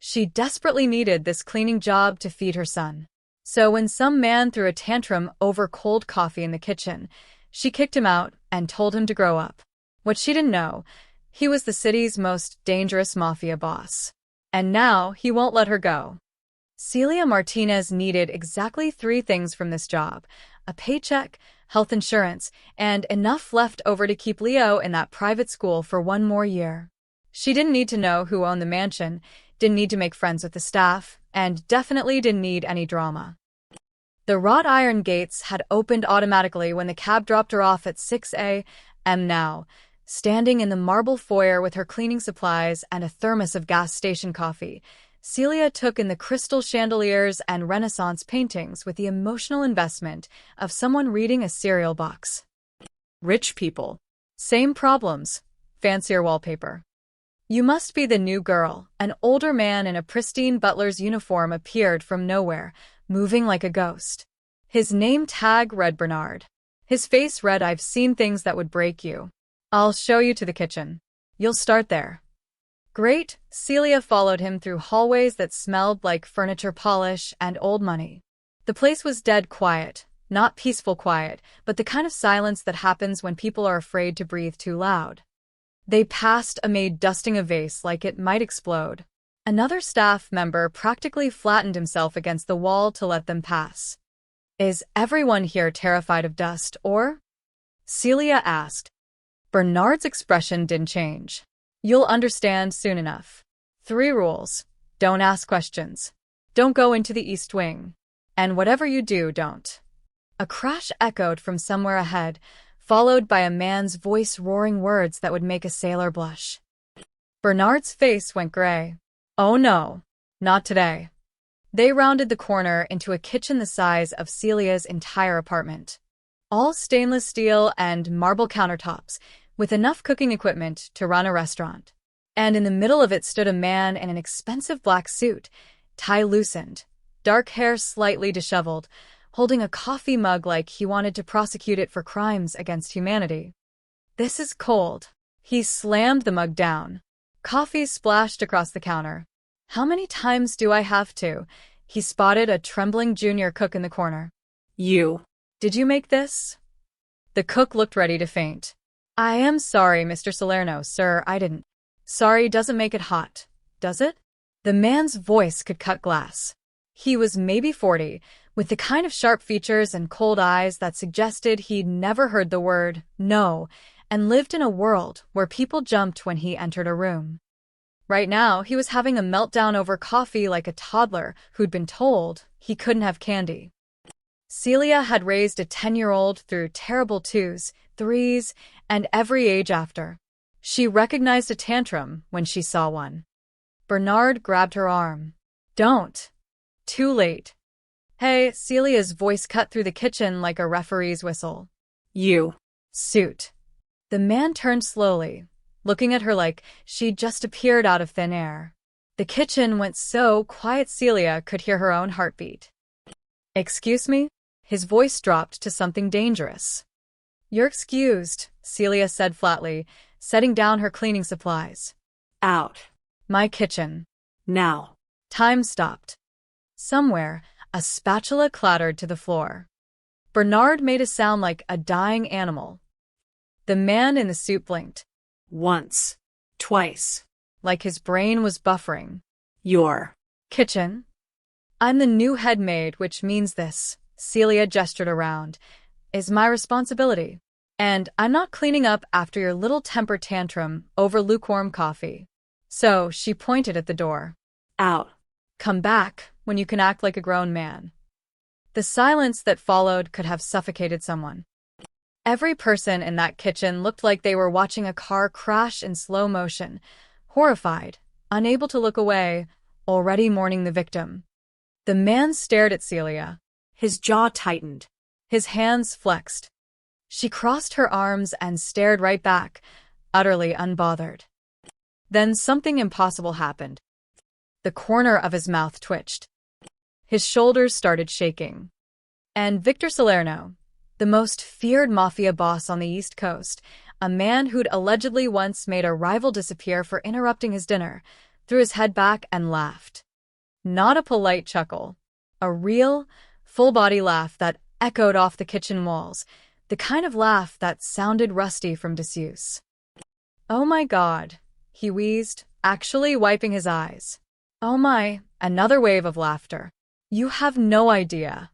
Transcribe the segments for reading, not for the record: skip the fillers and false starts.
She desperately needed this cleaning job to feed her son. So when some man threw a tantrum over cold coffee in the kitchen, she kicked him out and told him to grow up. What she didn't know, he was the city's most dangerous mafia boss. And now he won't let her go. Celia Martinez needed exactly 3 things from this job: a paycheck, health insurance, and enough left over to keep Leo in that private school for 1 more year. She didn't need to know who owned the mansion, didn't need to make friends with the staff, and definitely didn't need any drama. The wrought iron gates had opened automatically when the cab dropped her off at 6 a.m. Now, standing in the marble foyer with her cleaning supplies and a thermos of gas station coffee, Celia took in the crystal chandeliers and Renaissance paintings with the emotional investment of someone reading a cereal box. Rich people. Same problems. Fancier wallpaper. You must be the new girl. An older man in a pristine butler's uniform appeared from nowhere, moving like a ghost. His name tag read Bernard. His face read, "I've seen things that would break you. I'll show you to the kitchen. You'll start there." Great. Celia followed him through hallways that smelled like furniture polish and old money. The place was dead quiet, not peaceful quiet, but the kind of silence that happens when people are afraid to breathe too loud. They passed a maid dusting a vase like it might explode. Another staff member practically flattened himself against the wall to let them pass. "Is everyone here terrified of dust, or?" Celia asked. Bernard's expression didn't change. "You'll understand soon enough. 3 rules. Don't ask questions. Don't go into the East Wing. And whatever you do, don't." A crash echoed from somewhere ahead, followed by a man's voice roaring words that would make a sailor blush. Bernard's face went gray. Oh no, not today. They rounded the corner into a kitchen the size of Celia's entire apartment. All stainless steel and marble countertops, with enough cooking equipment to run a restaurant. And in the middle of it stood a man in an expensive black suit, tie loosened, dark hair slightly disheveled, holding a coffee mug like he wanted to prosecute it for crimes against humanity. "This is cold." He slammed the mug down. Coffee splashed across the counter. "How many times do I have to?" He spotted a trembling junior cook in the corner. "You. Did you make this?" The cook looked ready to faint. "I am sorry, Mr. Salerno, sir, I didn't." "Sorry doesn't make it hot, does it?" The man's voice could cut glass. He was maybe 40, with the kind of sharp features and cold eyes that suggested he'd never heard the word no, and lived in a world where people jumped when he entered a room. Right now, he was having a meltdown over coffee like a toddler who'd been told he couldn't have candy. Celia had raised a 10-year-old through terrible 2s, 3s, and every age after. She recognized a tantrum when she saw one. Bernard grabbed her arm. "Don't." Too late. "Hey," Celia's voice cut through the kitchen like a referee's whistle. "You." "Suit." The man turned slowly, looking at her like she'd just appeared out of thin air. The kitchen went so quiet Celia could hear her own heartbeat. "Excuse me?" His voice dropped to something dangerous. "You're excused," Celia said flatly, setting down her cleaning supplies. "Out. My kitchen. Now." Time stopped. Somewhere, a spatula clattered to the floor. Bernard made a sound like a dying animal. The man in the suit blinked. Once. Twice. Like his brain was buffering. "Your kitchen?" "I'm the new head maid, which means this," Celia gestured around, "is my responsibility. And I'm not cleaning up after your little temper tantrum over lukewarm coffee." So she pointed at the door. "Out. Come back when you can act like a grown man." The silence that followed could have suffocated someone. Every person in that kitchen looked like they were watching a car crash in slow motion, horrified, unable to look away, already mourning the victim. The man stared at Celia. His jaw tightened. His hands flexed. She crossed her arms and stared right back, utterly unbothered. Then something impossible happened. The corner of his mouth twitched. His shoulders started shaking. And Victor Salerno, the most feared mafia boss on the East Coast, a man who'd allegedly once made a rival disappear for interrupting his dinner, threw his head back and laughed. Not a polite chuckle. A real, full-body laugh that echoed off the kitchen walls, the kind of laugh that sounded rusty from disuse. "Oh my God," he wheezed, actually wiping his eyes. "Oh my," another wave of laughter. "You have no idea."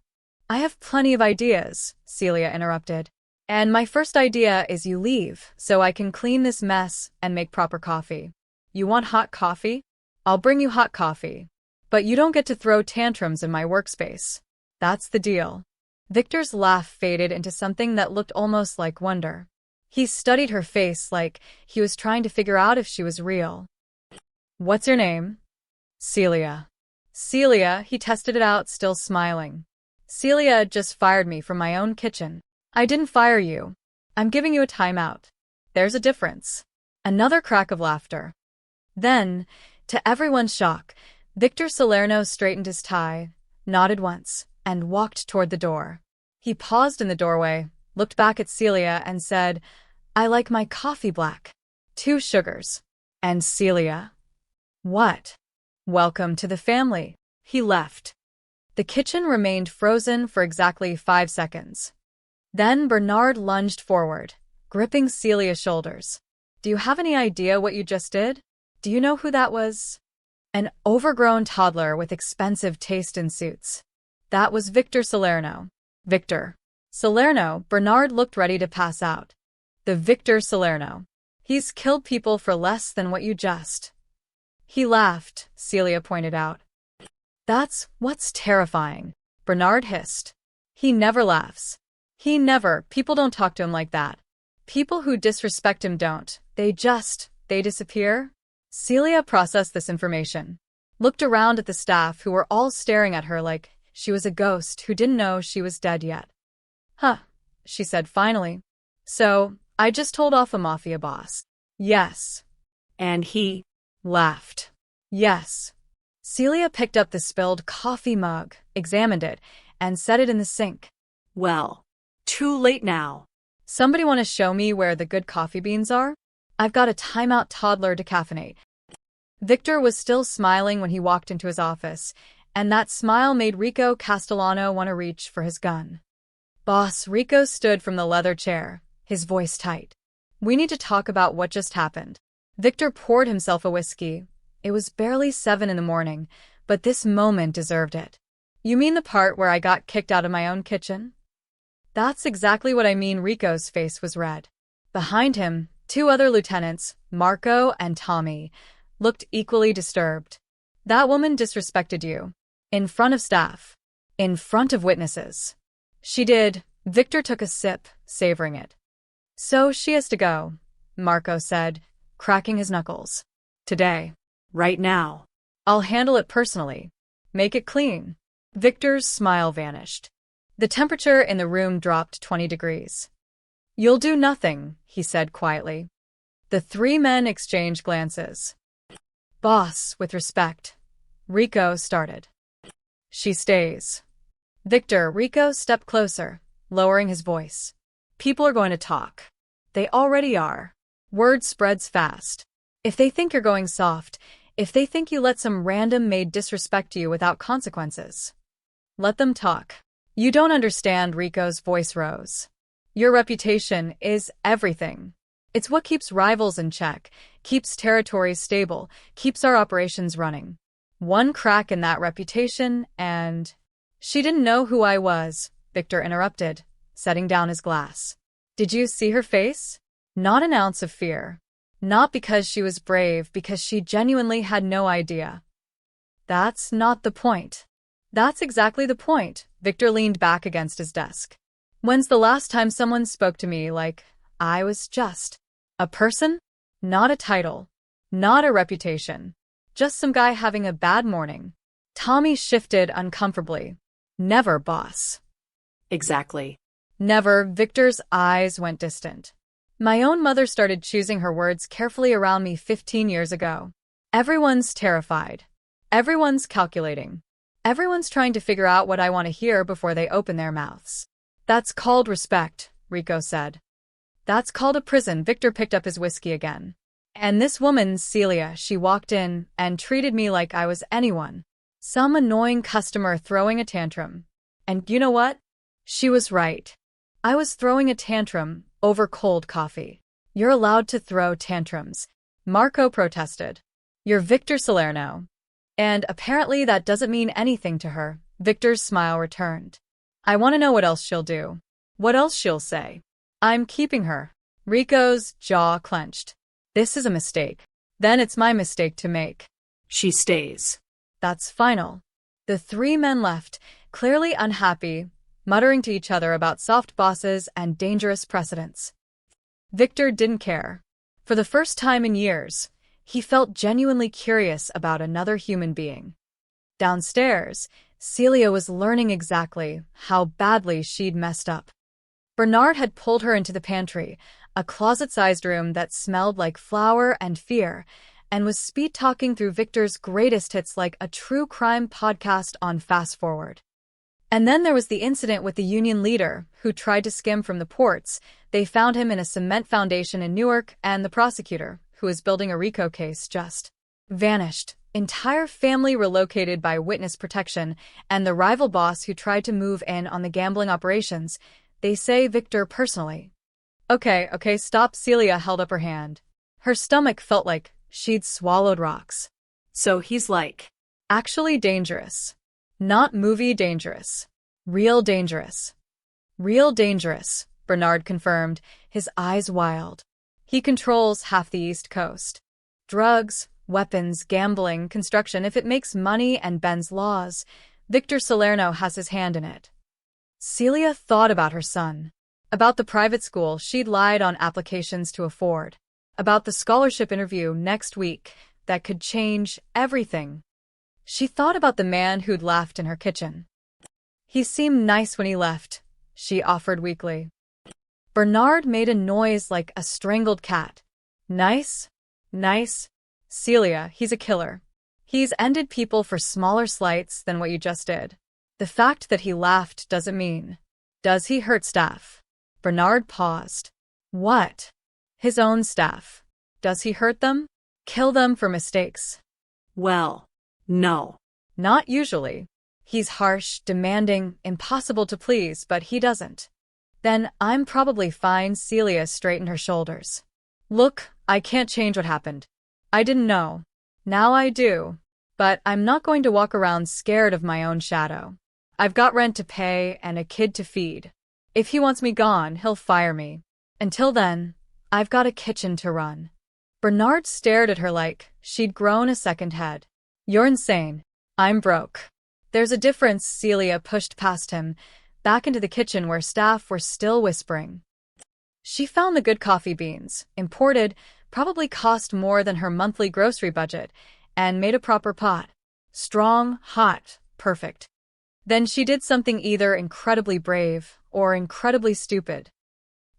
"I have plenty of ideas," Celia interrupted. "And my first idea is you leave, so I can clean this mess and make proper coffee. You want hot coffee? I'll bring you hot coffee. But you don't get to throw tantrums in my workspace. That's the deal." Victor's laugh faded into something that looked almost like wonder. He studied her face like he was trying to figure out if she was real. "What's your name?" "Celia." "Celia," he tested it out, still smiling. "Celia just fired me from my own kitchen." "I didn't fire you. I'm giving you a timeout. There's a difference." Another crack of laughter. Then, to everyone's shock, Victor Salerno straightened his tie, nodded once, and walked toward the door. He paused in the doorway, looked back at Celia, and said, "I like my coffee black. 2 sugars." And Celia? What? "Welcome to the family." He left. The kitchen remained frozen for exactly 5 seconds. Then Bernard lunged forward, gripping Celia's shoulders. "Do you have any idea what you just did? Do you know who that was?" "An overgrown toddler with expensive taste in suits. That was Victor Salerno." "Victor Salerno?" Bernard looked ready to pass out. "The Victor Salerno. He's killed people for less than what you just." "He laughed," Celia pointed out. "That's what's terrifying," Bernard hissed. "He never laughs. He never. People don't talk to him like that. People who disrespect him don't. They disappear." Celia processed this information, looked around at the staff who were all staring at her like she was a ghost who didn't know she was dead yet. "Huh," she said finally. "So, I just told off a Mafia boss." "Yes." "And he laughed." "Yes." Celia picked up the spilled coffee mug, examined it, and set it in the sink. "Well, too late now." "Somebody want to show me where the good coffee beans are? I've got a timeout toddler decaffeinate." Victor was still smiling when he walked into his office, and that smile made Rico Castellano want to reach for his gun. "Boss," Rico stood from the leather chair, his voice tight. "We need to talk about what just happened." Victor poured himself a whiskey. It was barely 7 in the morning, but this moment deserved it. "You mean the part where I got kicked out of my own kitchen?" "That's exactly what I mean." Rico's face was red. Behind him, 2 other lieutenants, Marco and Tommy, looked equally disturbed. "That woman disrespected you. In front of staff. In front of witnesses." "She did." Victor took a sip, savoring it. "So she has to go," Marco said, cracking his knuckles. "Today. Right now." "I'll handle it personally. Make it clean." Victor's smile vanished. The temperature in the room dropped 20 degrees. "You'll do nothing," he said quietly. The 3 men exchanged glances. "Boss, with respect," Rico started. "She stays." "Victor," Rico stepped closer, lowering his voice. "People are going to talk. They already are. Word spreads fast. If they think you're going soft, if they think you let some random maid disrespect you without consequences, let them talk." "You don't understand." Rico's voice rose. "Your reputation is everything. It's what keeps rivals in check, keeps territories stable, keeps our operations running. One crack in that reputation and—" "She didn't know who I was," Victor interrupted, setting down his glass. "Did you see her face? Not an ounce of fear. Not because she was brave, because she genuinely had no idea." "That's not the point." "That's exactly the point." Victor leaned back against his desk. "When's the last time someone spoke to me like I was just a person? Not a title. Not a reputation. Just some guy having a bad morning." Tommy shifted uncomfortably. "Never, boss." "Exactly." "Never." Victor's eyes went distant. "My own mother started choosing her words carefully around me 15 years ago. Everyone's terrified. Everyone's calculating. Everyone's trying to figure out what I want to hear before they open their mouths. That's called respect," Rico said. "That's called a prison." Victor picked up his whiskey again. And this woman, Celia, she walked in and treated me like I was anyone. Some annoying customer throwing a tantrum. And you know what? She was right. I was throwing a tantrum over cold coffee. You're allowed to throw tantrums, Marco protested. You're Victor Salerno. And apparently that doesn't mean anything to her. Victor's smile returned. I want to know what else she'll do. What else she'll say. I'm keeping her. Rico's jaw clenched. This is a mistake. Then it's my mistake to make. She stays. That's final. The three men left, clearly unhappy, muttering to each other about soft bosses and dangerous precedents. Victor didn't care. For the first time in years, he felt genuinely curious about another human being. Downstairs, Celia was learning exactly how badly she'd messed up. Bernard had pulled her into the pantry, a closet-sized room that smelled like flour and fear, and was speed-talking through Victor's greatest hits like a true crime podcast on Fast Forward. And then there was the incident with the union leader, who tried to skim from the ports. They found him in a cement foundation in Newark, and the prosecutor, who was building a RICO case, just vanished. Entire family relocated by witness protection, and the rival boss who tried to move in on the gambling operations. They say Victor personally. Okay, stop. Celia held up her hand. Her stomach felt like she'd swallowed rocks. So he's like, actually dangerous. Not movie dangerous. Real dangerous. Real dangerous, Bernard confirmed, his eyes wild. He controls half the East Coast. Drugs, weapons, gambling, construction. If it makes money and bends laws, Victor Salerno has his hand in it. Celia thought about her son. About the private school she'd lied on applications to afford. About the scholarship interview next week that could change everything. She thought about the man who'd laughed in her kitchen. He seemed nice when he left, she offered weakly. Bernard made a noise like a strangled cat. Nice? Nice? Celia, he's a killer. He's ended people for smaller slights than what you just did. The fact that he laughed doesn't mean. Does he hurt staff? Bernard paused. What? His own staff. Does he hurt them? Kill them for mistakes? Well, no. Not usually. He's harsh, demanding, impossible to please, but he doesn't. Then I'm probably fine. Celia straightened her shoulders. Look, I can't change what happened. I didn't know. Now I do. But I'm not going to walk around scared of my own shadow. I've got rent to pay and a kid to feed. If he wants me gone, he'll fire me. Until then, I've got a kitchen to run. Bernard stared at her like she'd grown a second head. You're insane. I'm broke. There's a difference. Celia pushed past him, back into the kitchen where staff were still whispering. She found the good coffee beans, imported, probably cost more than her monthly grocery budget, and made a proper pot. Strong, hot, perfect. Then she did something either incredibly brave or incredibly stupid.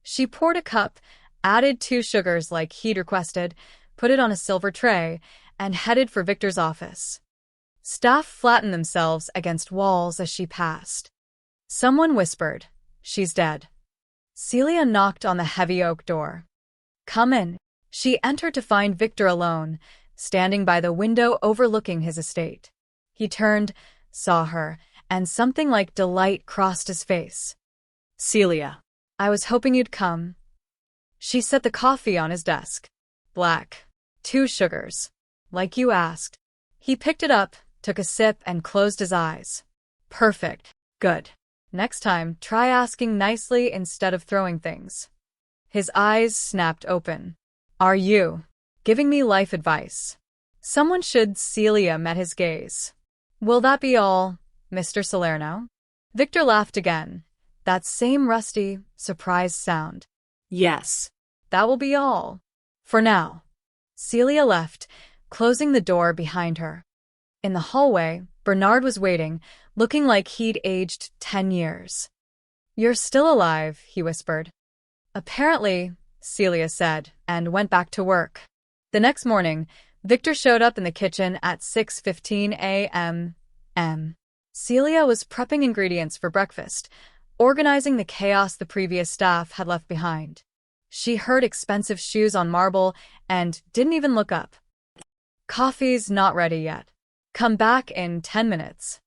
She poured a cup, added 2 sugars like he'd requested, put it on a silver tray, and headed for Victor's office. Staff flattened themselves against walls as she passed. Someone whispered, "She's dead." Celia knocked on the heavy oak door. "Come in." She entered to find Victor alone, standing by the window overlooking his estate. He turned, saw her, and something like delight crossed his face. Celia. I was hoping you'd come. She set the coffee on his desk. Black. 2 sugars. Like you asked. He picked it up, took a sip, and closed his eyes. Perfect. Good. Next time, try asking nicely instead of throwing things. His eyes snapped open. Are you giving me life advice? Someone should. Celia met his gaze. Will that be all, Mr. Salerno? Victor laughed again. That same rusty, surprised sound. Yes. That will be all. For now. Celia left, closing the door behind her. In the hallway, Bernard was waiting, looking like he'd aged 10 years. You're still alive, he whispered. Apparently, Celia said, and went back to work. The next morning, Victor showed up in the kitchen at 6:15 a.m. Celia was prepping ingredients for breakfast, organizing the chaos the previous staff had left behind. She heard expensive shoes on marble and didn't even look up. Coffee's not ready yet. Come back in 10 minutes.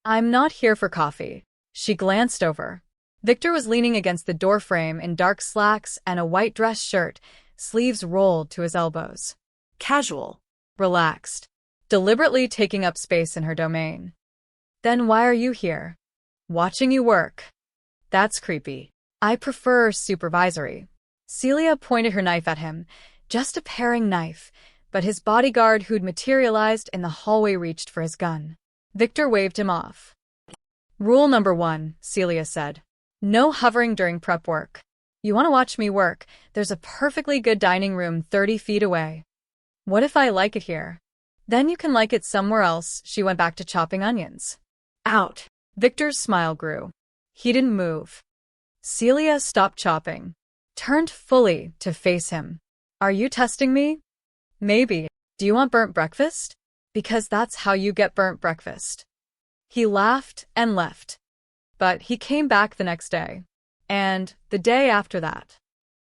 I'm not here for coffee. She glanced over. Victor was leaning against the doorframe in dark slacks and a white dress shirt, sleeves rolled to his elbows. Casual. Relaxed. Deliberately taking up space in her domain. Then why are you here? Watching you work. That's creepy. I prefer supervisory. Celia pointed her knife at him, just a paring knife, but his bodyguard who'd materialized in the hallway reached for his gun. Victor waved him off. Rule number 1, Celia said. No hovering during prep work. You want to watch me work? There's a perfectly good dining room 30 feet away. What if I like it here? Then you can like it somewhere else. She went back to chopping onions. Out. Victor's smile grew. He didn't move. Celia stopped chopping, turned fully to face him. Are you testing me? Maybe. Do you want burnt breakfast? Because that's how you get burnt breakfast. He laughed and left. But he came back the next day. And the day after that.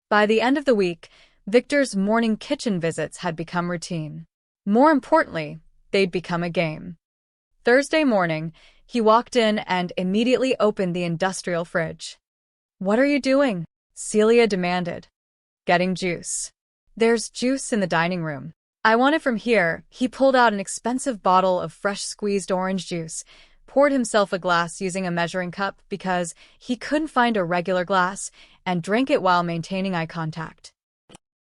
By the end of the week, Victor's morning kitchen visits had become routine. More importantly, they'd become a game. Thursday morning, he walked in and immediately opened the industrial fridge. What are you doing? Celia demanded. Getting juice. There's juice in the dining room. I want it from here. He pulled out an expensive bottle of fresh squeezed orange juice, poured himself a glass using a measuring cup because he couldn't find a regular glass, and drank it while maintaining eye contact.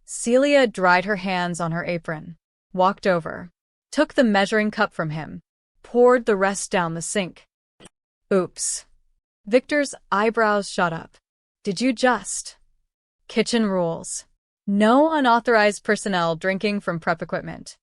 Celia dried her hands on her apron, walked over, took the measuring cup from him, poured the rest down the sink. Oops. Victor's eyebrows shot up. Did you just? Kitchen rules. No unauthorized personnel drinking from prep equipment.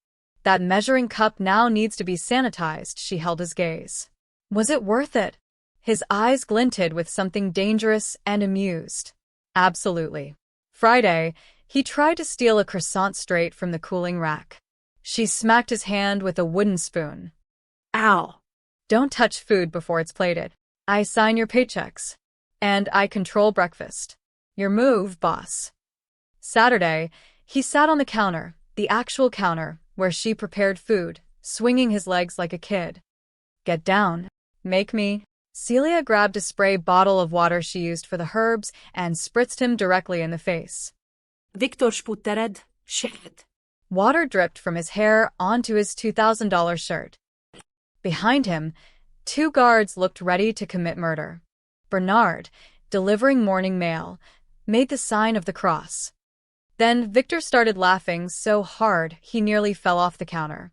That measuring cup now needs to be sanitized. She held his gaze. Was it worth it? His eyes glinted with something dangerous and amused. Absolutely. Friday, he tried to steal a croissant straight from the cooling rack. She smacked his hand with a wooden spoon. Ow. Don't touch food before it's plated. I sign your paychecks. And I control breakfast. Your move, boss. Saturday, he sat on the counter, the actual counter, where she prepared food, swinging his legs like a kid. Get down. Make me. Celia grabbed a spray bottle of water she used for the herbs and spritzed him directly in the face. Victor sputtered. Shit. Water dripped from his hair onto his $2,000 shirt. Behind him, 2 guards looked ready to commit murder. Bernard, delivering morning mail, made the sign of the cross. Then Victor started laughing so hard he nearly fell off the counter.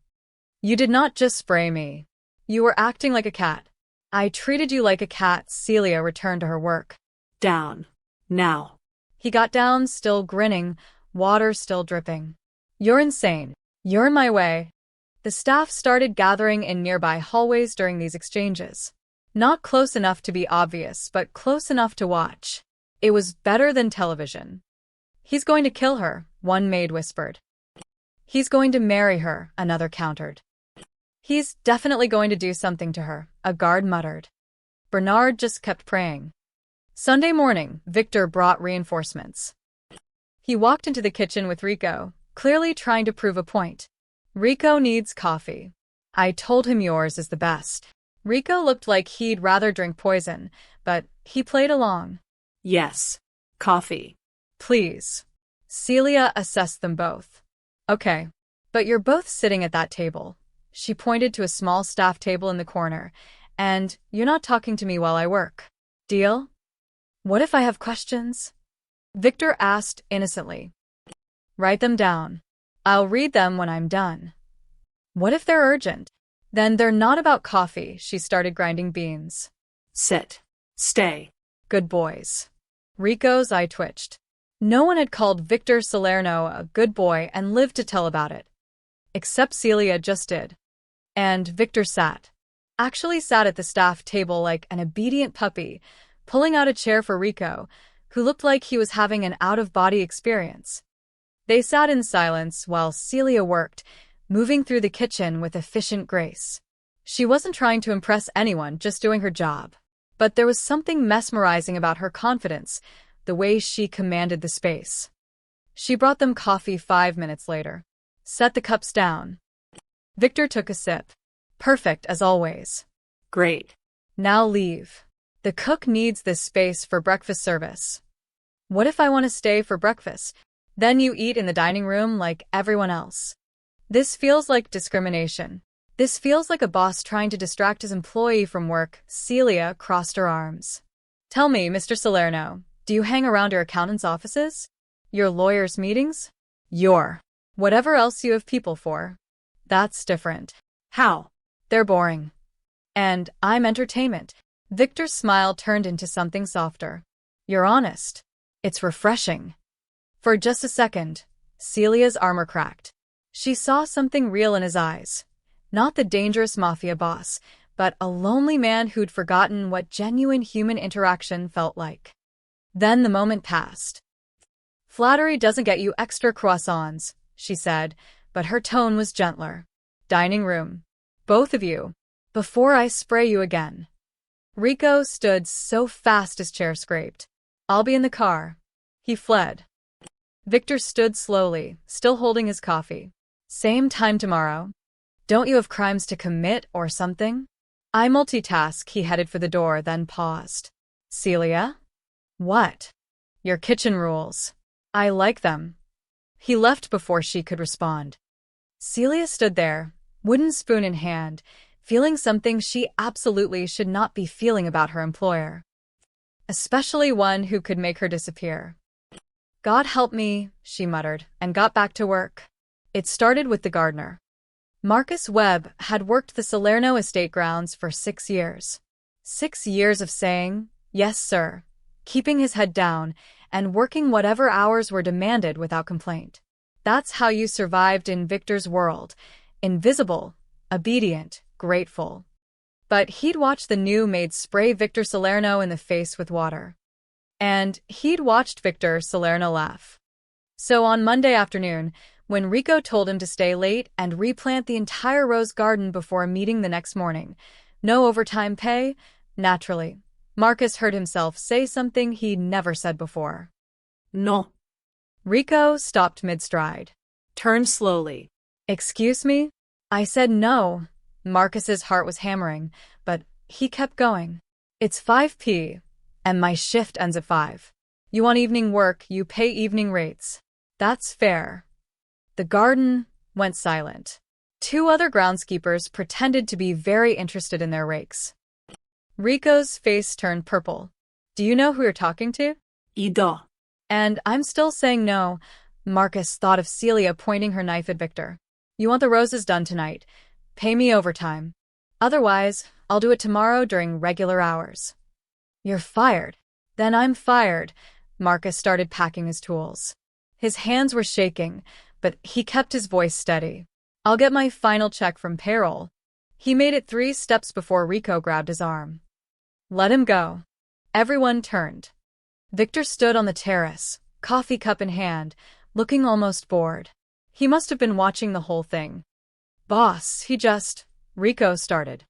You did not just spray me. You were acting like a cat. I treated you like a cat. Celia returned to her work. Down. Now. He got down, still grinning, water still dripping. You're insane. You're in my way. The staff started gathering in nearby hallways during these exchanges. Not close enough to be obvious, but close enough to watch. It was better than television. He's going to kill her, one maid whispered. He's going to marry her, another countered. He's definitely going to do something to her, a guard muttered. Bernard just kept praying. Sunday morning, Victor brought reinforcements. He walked into the kitchen with Rico, clearly trying to prove a point. Rico needs coffee. I told him yours is the best. Rico looked like he'd rather drink poison, but he played along. Yes. Coffee. Please. Celia assessed them both. Okay. But you're both sitting at that table. She pointed to a small staff table in the corner. And you're not talking to me while I work. Deal? What if I have questions? Victor asked innocently. Write them down. I'll read them when I'm done. What if they're urgent? Then they're not about coffee. She started grinding beans. Sit. Stay. Good boys. Rico's eye twitched. No one had called Victor Salerno a good boy and lived to tell about it. Except Celia just did. And Victor actually sat at the staff table like an obedient puppy, pulling out a chair for Rico, who looked like he was having an out-of-body experience. They sat in silence while Celia worked, moving through the kitchen with efficient grace. She wasn't trying to impress anyone, just doing her job. But there was something mesmerizing about her confidence, the way she commanded the space. She brought them coffee 5 minutes later. Set the cups down. Victor took a sip. Perfect as always. Great. Now leave. The cook needs this space for breakfast service. What if I want to stay for breakfast? Then you eat in the dining room like everyone else. This feels like discrimination. This feels like a boss trying to distract his employee from work. Celia crossed her arms. Tell me, Mr. Salerno, do you hang around your accountant's offices? Your lawyer's meetings? Your whatever else you have people for. That's different. How? They're boring. And I'm entertainment. Victor's smile turned into something softer. You're honest. It's refreshing. For just a second, Celia's armor cracked. She saw something real in his eyes. Not the dangerous mafia boss, but a lonely man who'd forgotten what genuine human interaction felt like. Then the moment passed. Flattery doesn't get you extra croissants, she said, but her tone was gentler. Dining room. Both of you. Before I spray you again. Rico stood so fast his chair scraped. I'll be in the car. He fled. Victor stood slowly, still holding his coffee. Same time tomorrow. Don't you have crimes to commit or something? I multitask. He headed for the door, then paused. Celia? What? Your kitchen rules. I like them. He left before she could respond. Celia stood there, wooden spoon in hand, feeling something she absolutely should not be feeling about her employer. Especially one who could make her disappear. God help me, she muttered, and got back to work. It started with the gardener. Marcus Webb had worked the Salerno estate grounds for 6 years. 6 years of saying, yes, sir, keeping his head down, and working whatever hours were demanded without complaint. That's how you survived in Victor's world. Invisible, obedient, grateful. But he'd watched the new maid spray Victor Salerno in the face with water. And he'd watched Victor Salerno laugh. So on Monday afternoon, when Rico told him to stay late and replant the entire rose garden before a meeting the next morning, no overtime pay, naturally, Marcus heard himself say something he'd never said before. No. Rico stopped mid-stride. Turn slowly. Excuse me? I said no. Marcus's heart was hammering, but he kept going. It's 5 p. and my shift ends at 5. You want evening work, you pay evening rates. That's fair. The garden went silent. 2 other groundskeepers pretended to be very interested in their rakes. Rico's face turned purple. Do you know who you're talking to? Ido. And I'm still saying no. Marcus thought of Celia pointing her knife at Victor. You want the roses done tonight. Pay me overtime. Otherwise, I'll do it tomorrow during regular hours. You're fired. Then I'm fired. Marcus started packing his tools. His hands were shaking, but he kept his voice steady. I'll get my final check from payroll. He made it 3 steps before Rico grabbed his arm. Let him go. Everyone turned. Victor stood on the terrace, coffee cup in hand, looking almost bored. He must have been watching the whole thing. Boss, Rico started.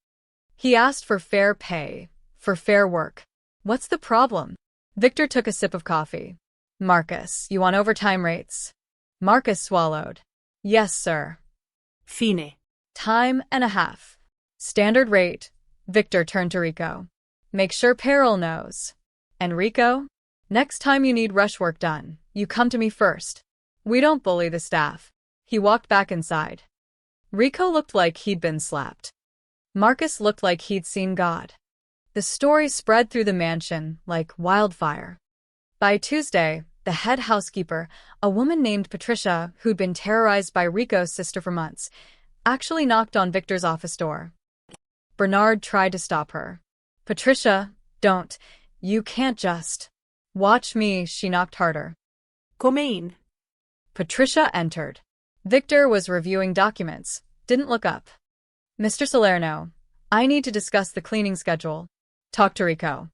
He asked for fair pay, for fair work. What's the problem? Victor took a sip of coffee. Marcus, you want overtime rates? Marcus swallowed. Yes, sir. Fine. Time and a half. Standard rate. Victor turned to Rico. Make sure payroll knows. And Rico? Next time you need rush work done, you come to me first. We don't bully the staff. He walked back inside. Rico looked like he'd been slapped. Marcus looked like he'd seen God. The story spread through the mansion like wildfire. By Tuesday, the head housekeeper, a woman named Patricia who'd been terrorized by Rico's sister for months, actually knocked on Victor's office door. Bernard tried to stop her. Patricia, don't. You can't just. Watch me, she knocked harder. Come in. Patricia entered. Victor was reviewing documents, didn't look up. Mr. Salerno, I need to discuss the cleaning schedule. Talk to Rico.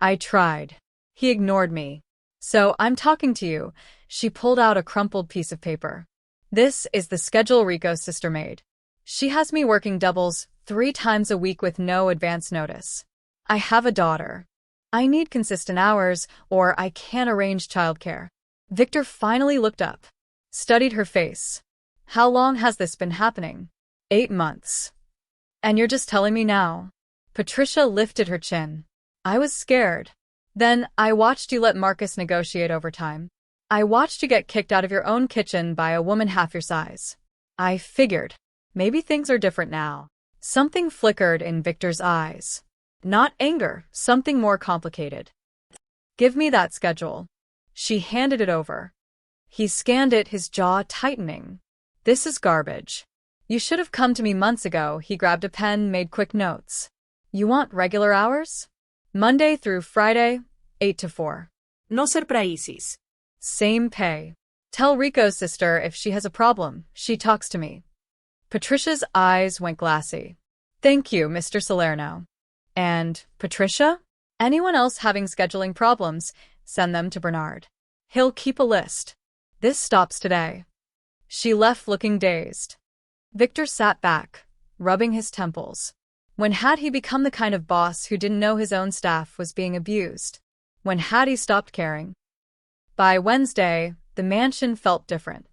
I tried. He ignored me. So I'm talking to you. She pulled out a crumpled piece of paper. This is the schedule Rico's sister made. She has me working doubles 3 times a week with no advance notice. I have a daughter. I need consistent hours, or I can't arrange childcare. Victor finally looked up, studied her face. How long has this been happening? 8 months. And you're just telling me now? Patricia lifted her chin. I was scared. Then I watched you let Marcus negotiate overtime. I watched you get kicked out of your own kitchen by a woman half your size. I figured, maybe things are different now. Something flickered in Victor's eyes. Not anger, something more complicated. Give me that schedule. She handed it over. He scanned it, his jaw tightening. This is garbage. You should have come to me months ago. He grabbed a pen, made quick notes. You want regular hours? Monday through Friday, 8 to 4. No surprises. Same pay. Tell Rico's sister if she has a problem, she talks to me. Patricia's eyes went glassy. Thank you, Mr. Salerno. And, Patricia? Anyone else having scheduling problems, send them to Bernard. He'll keep a list. This stops today. She left looking dazed. Victor sat back, rubbing his temples. When had he become the kind of boss who didn't know his own staff was being abused? When had he stopped caring? By Wednesday, the mansion felt different.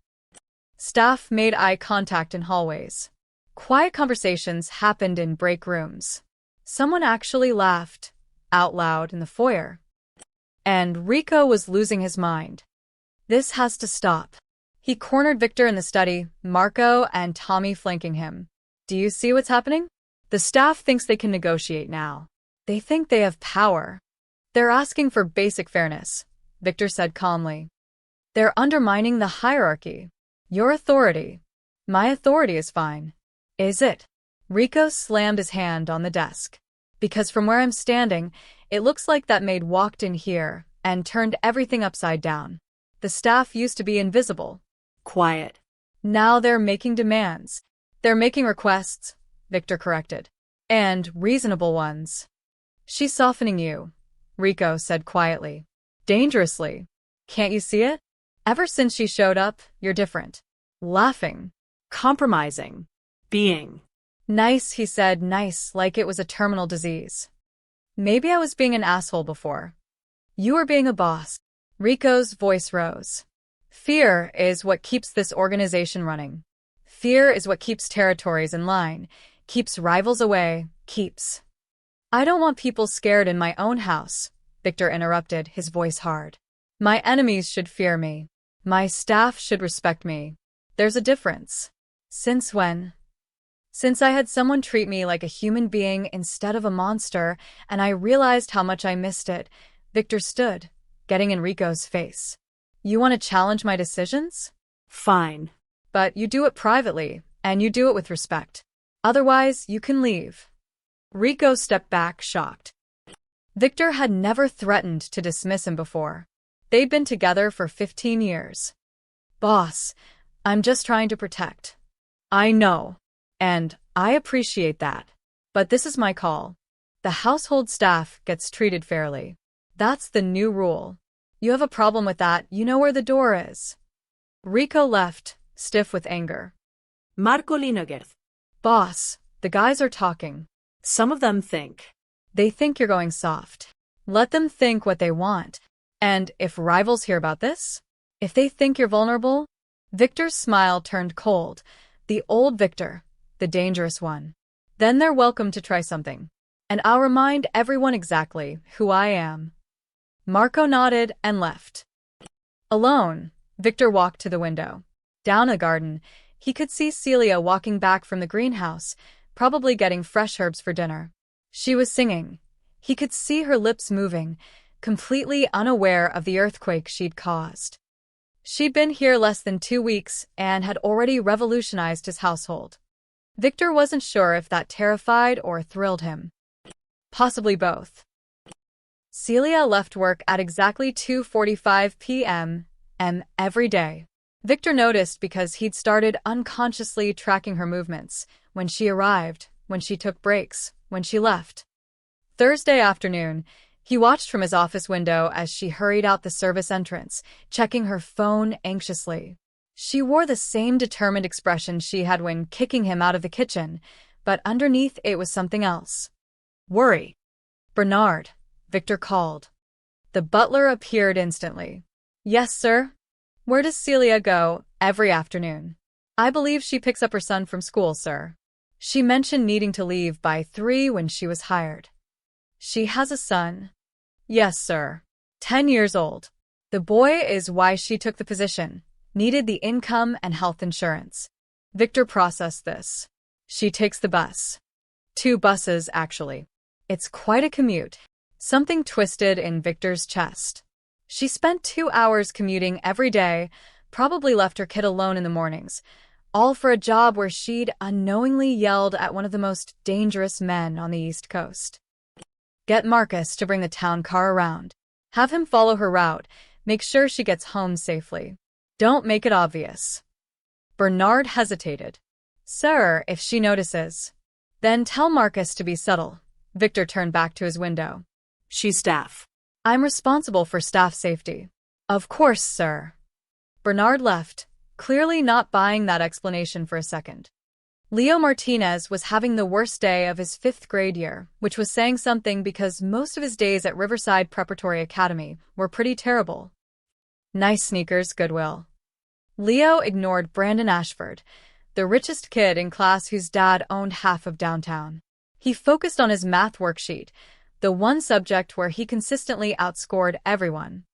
Staff made eye contact in hallways. Quiet conversations happened in break rooms. Someone actually laughed, out loud in the foyer. And Rico was losing his mind. This has to stop. He cornered Victor in the study, Marco and Tommy flanking him. Do you see what's happening? The staff thinks they can negotiate now. They think they have power. They're asking for basic fairness, Victor said calmly. They're undermining the hierarchy. Your authority. My authority is fine. Is it? Rico slammed his hand on the desk. Because from where I'm standing, it looks like that maid walked in here and turned everything upside down. The staff used to be invisible. Quiet. Now they're making demands. They're making requests, Victor corrected. And reasonable ones. She's softening you, Rico said quietly. Dangerously. Can't you see it? Ever since she showed up, you're different. Laughing. Compromising. Being. Nice, he said, nice, like it was a terminal disease. Maybe I was being an asshole before. You were being a boss. Rico's voice rose. Fear is what keeps this organization running. Fear is what keeps territories in line, keeps rivals away, keeps. I don't want people scared in my own house, Victor interrupted, his voice hard. My enemies should fear me. My staff should respect me. There's a difference. Since when? Since I had someone treat me like a human being instead of a monster, and I realized how much I missed it, Victor stood, getting in Rico's face. You want to challenge my decisions? Fine. But you do it privately, and you do it with respect. Otherwise, you can leave. Rico stepped back, shocked. Victor had never threatened to dismiss him before. They'd been together for 15 years. Boss, I'm just trying to protect. I know. And I appreciate that. But this is my call. The household staff gets treated fairly. That's the new rule. You have a problem with that, you know where the door is. Rico left, stiff with anger. Marco Linegerth. Boss, the guys are talking. Some of them think. They think you're going soft. Let them think what they want. And if rivals hear about this? If they think you're vulnerable? Victor's smile turned cold. The old Victor. The dangerous one. Then they're welcome to try something. And I'll remind everyone exactly who I am. Marco nodded and left. Alone, Victor walked to the window. Down the garden, he could see Celia walking back from the greenhouse, probably getting fresh herbs for dinner. She was singing. He could see her lips moving, completely unaware of the earthquake she'd caused. She'd been here less than 2 weeks and had already revolutionized his household. Victor wasn't sure if that terrified or thrilled him. Possibly both. Celia left work at exactly 2:45 p.m. every day. Victor noticed because he'd started unconsciously tracking her movements, when she arrived, when she took breaks, when she left. Thursday afternoon, he watched from his office window as she hurried out the service entrance, checking her phone anxiously. She wore the same determined expression she had when kicking him out of the kitchen, but underneath it was something else. Worry. Bernard. Victor called. The butler appeared instantly. Yes, sir. Where does Celia go every afternoon? I believe she picks up her son from school, sir. She mentioned needing to leave by 3 when she was hired. She has a son. Yes, sir. 10 years old. The boy is why she took the position. Needed the income and health insurance. Victor processed this. She takes the bus. 2 buses, actually. It's quite a commute. Something twisted in Victor's chest. She spent 2 hours commuting every day, probably left her kid alone in the mornings, all for a job where she'd unknowingly yelled at one of the most dangerous men on the East Coast. Get Marcus to bring the town car around. Have him follow her route. Make sure she gets home safely. Don't make it obvious. Bernard hesitated. Sir, if she notices. Then tell Marcus to be subtle. Victor turned back to his window. She's staff. I'm responsible for staff safety. Of course, sir. Bernard left, clearly not buying that explanation for a second. Leo Martinez was having the worst day of his 5th grade year, which was saying something because most of his days at Riverside Preparatory Academy were pretty terrible. Nice sneakers, Goodwill. Leo ignored Brandon Ashford, the richest kid in class whose dad owned half of downtown. He focused on his math worksheet, the one subject where he consistently outscored everyone.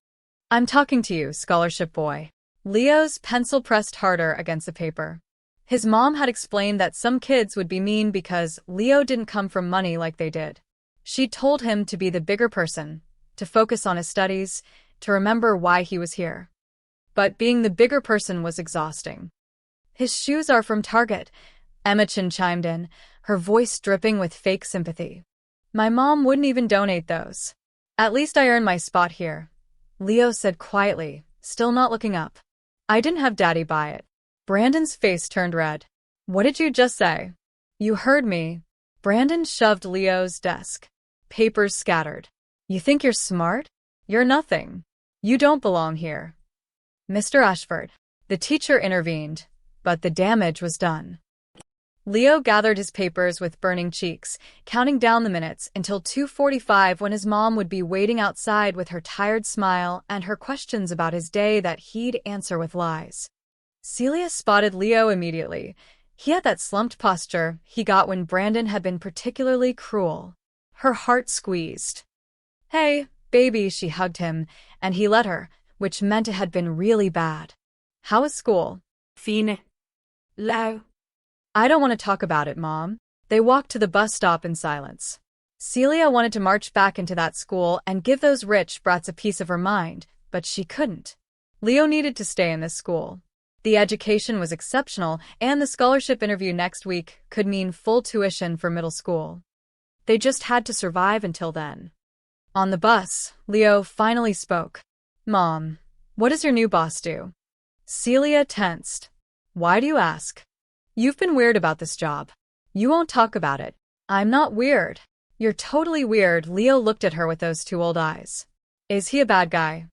I'm talking to you, scholarship boy. Leo's pencil pressed harder against the paper. His mom had explained that some kids would be mean because Leo didn't come from money like they did. She told him to be the bigger person, to focus on his studies, to remember why he was here. But being the bigger person was exhausting. His shoes are from Target, Emma Chin chimed in, her voice dripping with fake sympathy. My mom wouldn't even donate those. At least I earned my spot here, Leo said quietly, still not looking up. I didn't have Daddy buy it. Brandon's face turned red. What did you just say? You heard me. Brandon shoved Leo's desk. Papers scattered. You think you're smart? You're nothing. You don't belong here. Mr. Ashford. The teacher intervened, but the damage was done. Leo gathered his papers with burning cheeks, counting down the minutes until 2:45 when his mom would be waiting outside with her tired smile and her questions about his day that he'd answer with lies. Celia spotted Leo immediately. He had that slumped posture he got when Brandon had been particularly cruel. Her heart squeezed. Hey, baby, she hugged him, and he let her, which meant it had been really bad. How was school? Fine. Lao. I don't want to talk about it, Mom. They walked to the bus stop in silence. Celia wanted to march back into that school and give those rich brats a piece of her mind, but she couldn't. Leo needed to stay in this school. The education was exceptional, and the scholarship interview next week could mean full tuition for middle school. They just had to survive until then. On the bus, Leo finally spoke. Mom, what does your new boss do? Celia tensed. Why do you ask? You've been weird about this job. You won't talk about it. I'm not weird. You're totally weird. Leo looked at her with those 2 old eyes. Is he a bad guy?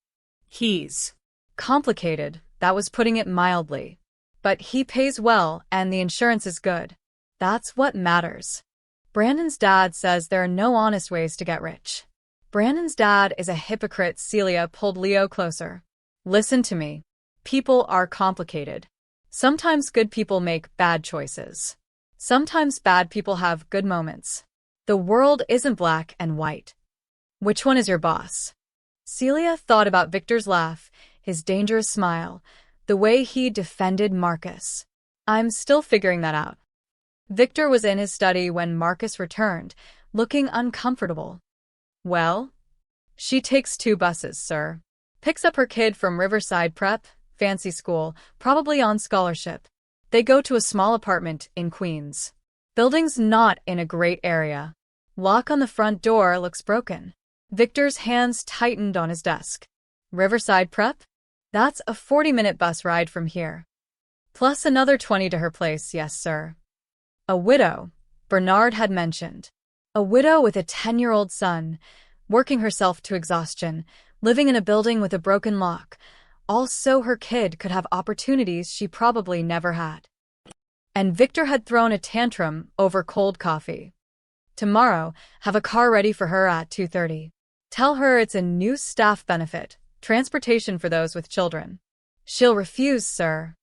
He's complicated. That was putting it mildly. But he pays well, and the insurance is good. That's what matters. Brandon's dad says there are no honest ways to get rich. Brandon's dad is a hypocrite. Celia pulled Leo closer. Listen to me. People are complicated. Sometimes good people make bad choices. Sometimes bad people have good moments. The world isn't black and white. Which one is your boss? Celia thought about Victor's laugh, his dangerous smile, the way he defended Marcus. I'm still figuring that out. Victor was in his study when Marcus returned, looking uncomfortable. Well? She takes 2 buses, sir. Picks up her kid from Riverside Prep, fancy school, probably on scholarship. They go to a small apartment in Queens. Building's not in a great area. Lock on the front door looks broken. Victor's hands tightened on his desk. Riverside Prep? That's a 40-minute bus ride from here. Plus another 20 to her place, yes, sir. A widow, Bernard had mentioned. A widow with a 10-year-old son, working herself to exhaustion, living in a building with a broken lock, all so her kid could have opportunities she probably never had. And Victor had thrown a tantrum over cold coffee. Tomorrow, have a car ready for her at 2:30. Tell her it's a new staff benefit, transportation for those with children. She'll refuse, sir.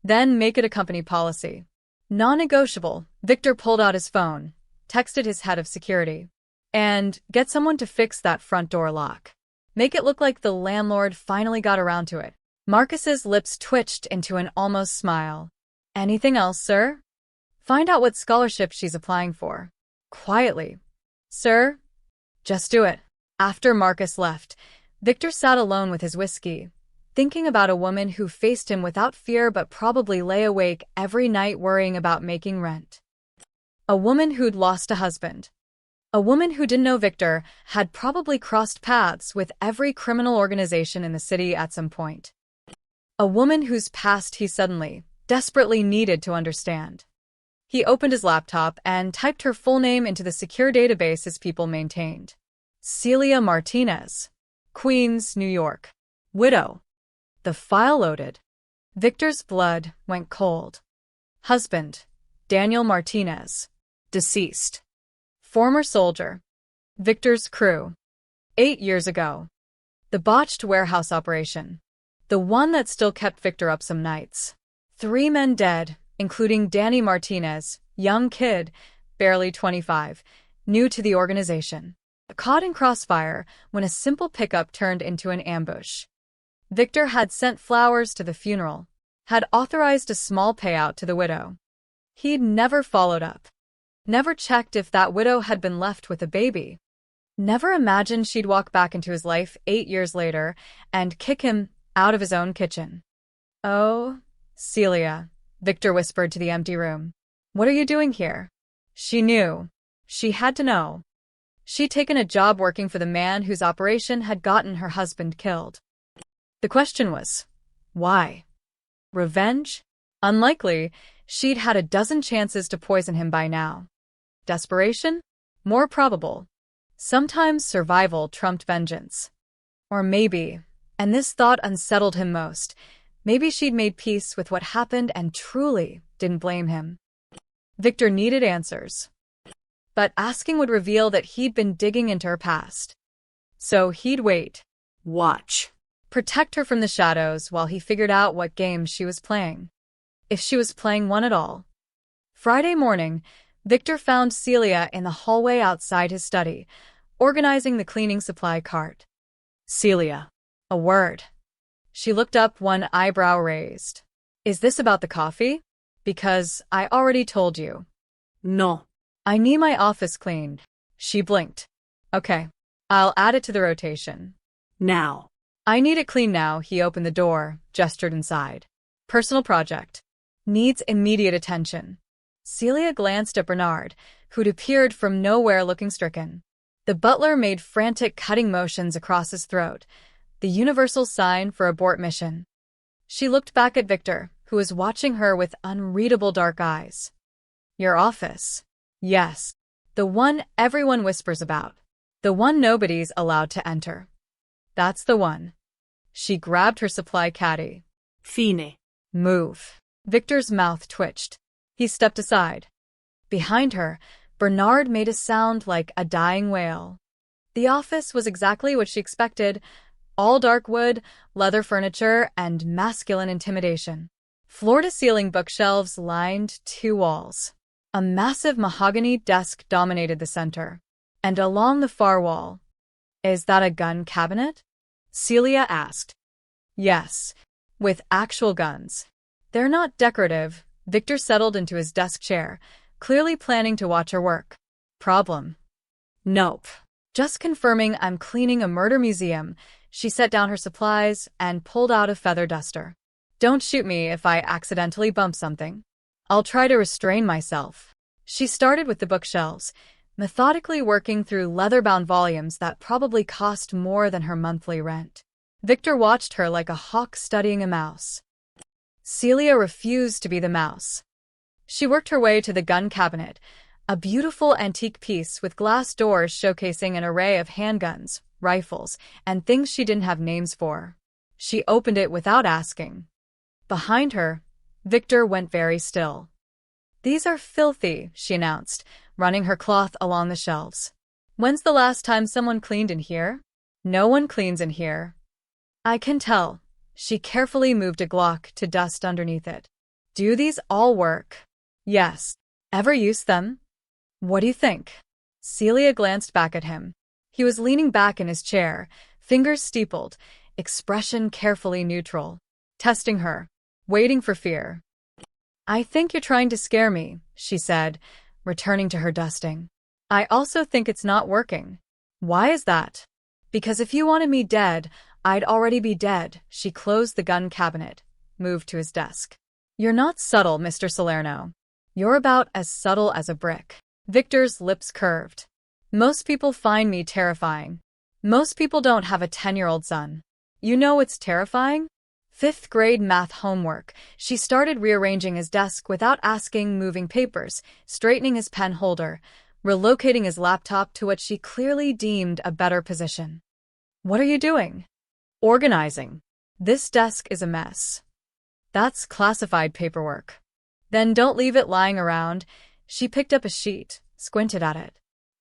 Then make it a company policy. Non-negotiable. Victor pulled out his phone, texted his head of security. And get someone to fix that front door lock. Make it look like the landlord finally got around to it. Marcus's lips twitched into an almost smile. Anything else, sir? Find out what scholarship she's applying for. Quietly. Sir? Just do it. After Marcus left, Victor sat alone with his whiskey, thinking about a woman who faced him without fear but probably lay awake every night worrying about making rent. A woman who'd lost a husband. A woman who didn't know Victor had probably crossed paths with every criminal organization in the city at some point. A woman whose past he suddenly, desperately needed to understand. He opened his laptop and typed her full name into the secure database his people maintained. Celia Martinez. Queens, New York. Widow. The file loaded. Victor's blood went cold. Husband, Daniel Martinez. Deceased. Former soldier. Victor's crew. 8 years ago. The botched warehouse operation. The one that still kept Victor up some nights. 3 men dead, including Danny Martinez, young kid, barely 25, new to the organization. Caught in crossfire when a simple pickup turned into an ambush. Victor had sent flowers to the funeral, had authorized a small payout to the widow. He'd never followed up. Never checked if that widow had been left with a baby. Never imagined she'd walk back into his life 8 years later and kick him out of his own kitchen. Oh, Celia, Victor whispered to the empty room. What are you doing here? She knew. She had to know. She'd taken a job working for the man whose operation had gotten her husband killed. The question was, why? Revenge? Unlikely. She'd had a dozen chances to poison him by now. Desperation? More probable. Sometimes survival trumped vengeance. Or maybe, and this thought unsettled him most, maybe she'd made peace with what happened and truly didn't blame him. Victor needed answers. But asking would reveal that he'd been digging into her past. So he'd wait. Watch. Protect her from the shadows while he figured out what game she was playing. If she was playing one at all. Friday morning, Victor found Celia in the hallway outside his study, organizing the cleaning supply cart. Celia. A word. She looked up, one eyebrow raised. Is this about the coffee? Because I already told you. No. I need my office cleaned. She blinked. Okay. I'll add it to the rotation. Now. I need it clean now. He opened the door, gestured inside. Personal project. Needs immediate attention. Celia glanced at Bernard, who'd appeared from nowhere looking stricken. The butler made frantic cutting motions across his throat, the universal sign for abort mission. She looked back at Victor, who was watching her with unreadable dark eyes. Your office. Yes. The one everyone whispers about. The one nobody's allowed to enter. That's the one. She grabbed her supply caddy. Fine. Move. Victor's mouth twitched. He stepped aside. Behind her, Bernard made a sound like a dying whale. The office was exactly what she expected. All dark wood, leather furniture, and masculine intimidation. Floor-to-ceiling bookshelves lined 2 walls. A massive mahogany desk dominated the center. And along the far wall. Is that a gun cabinet? Celia asked. Yes, with actual guns. They're not decorative. Victor settled into his desk chair, clearly planning to watch her work. Problem. Nope. Just confirming I'm cleaning a murder museum. She set down her supplies and pulled out a feather duster. Don't shoot me if I accidentally bump something. I'll try to restrain myself. She started with the bookshelves, methodically working through leather-bound volumes that probably cost more than her monthly rent. Victor watched her like a hawk studying a mouse. Celia refused to be the mouse. She worked her way to the gun cabinet, a beautiful antique piece with glass doors showcasing an array of handguns, rifles, and things she didn't have names for. She opened it without asking. Behind her, Victor went very still. These are filthy, she announced, running her cloth along the shelves. When's the last time someone cleaned in here? No one cleans in here. I can tell. She carefully moved a Glock to dust underneath it. Do these all work? Yes. Ever use them? What do you think? Celia glanced back at him. He was leaning back in his chair, fingers steepled, expression carefully neutral. Testing her. Waiting for fear. I think you're trying to scare me, she said, returning to her dusting. I also think it's not working. Why is that? Because if you wanted me dead, I'd already be dead. She closed the gun cabinet, moved to his desk. You're not subtle, Mr. Salerno. You're about as subtle as a brick. Victor's lips curved. Most people find me terrifying. Most people don't have a 10-year-old son. You know what's terrifying? 5th grade math homework. She started rearranging his desk without asking, moving papers, straightening his pen holder, relocating his laptop to what she clearly deemed a better position. What are you doing? Organizing. This desk is a mess. That's classified paperwork. Then don't leave it lying around. She picked up a sheet, squinted at it.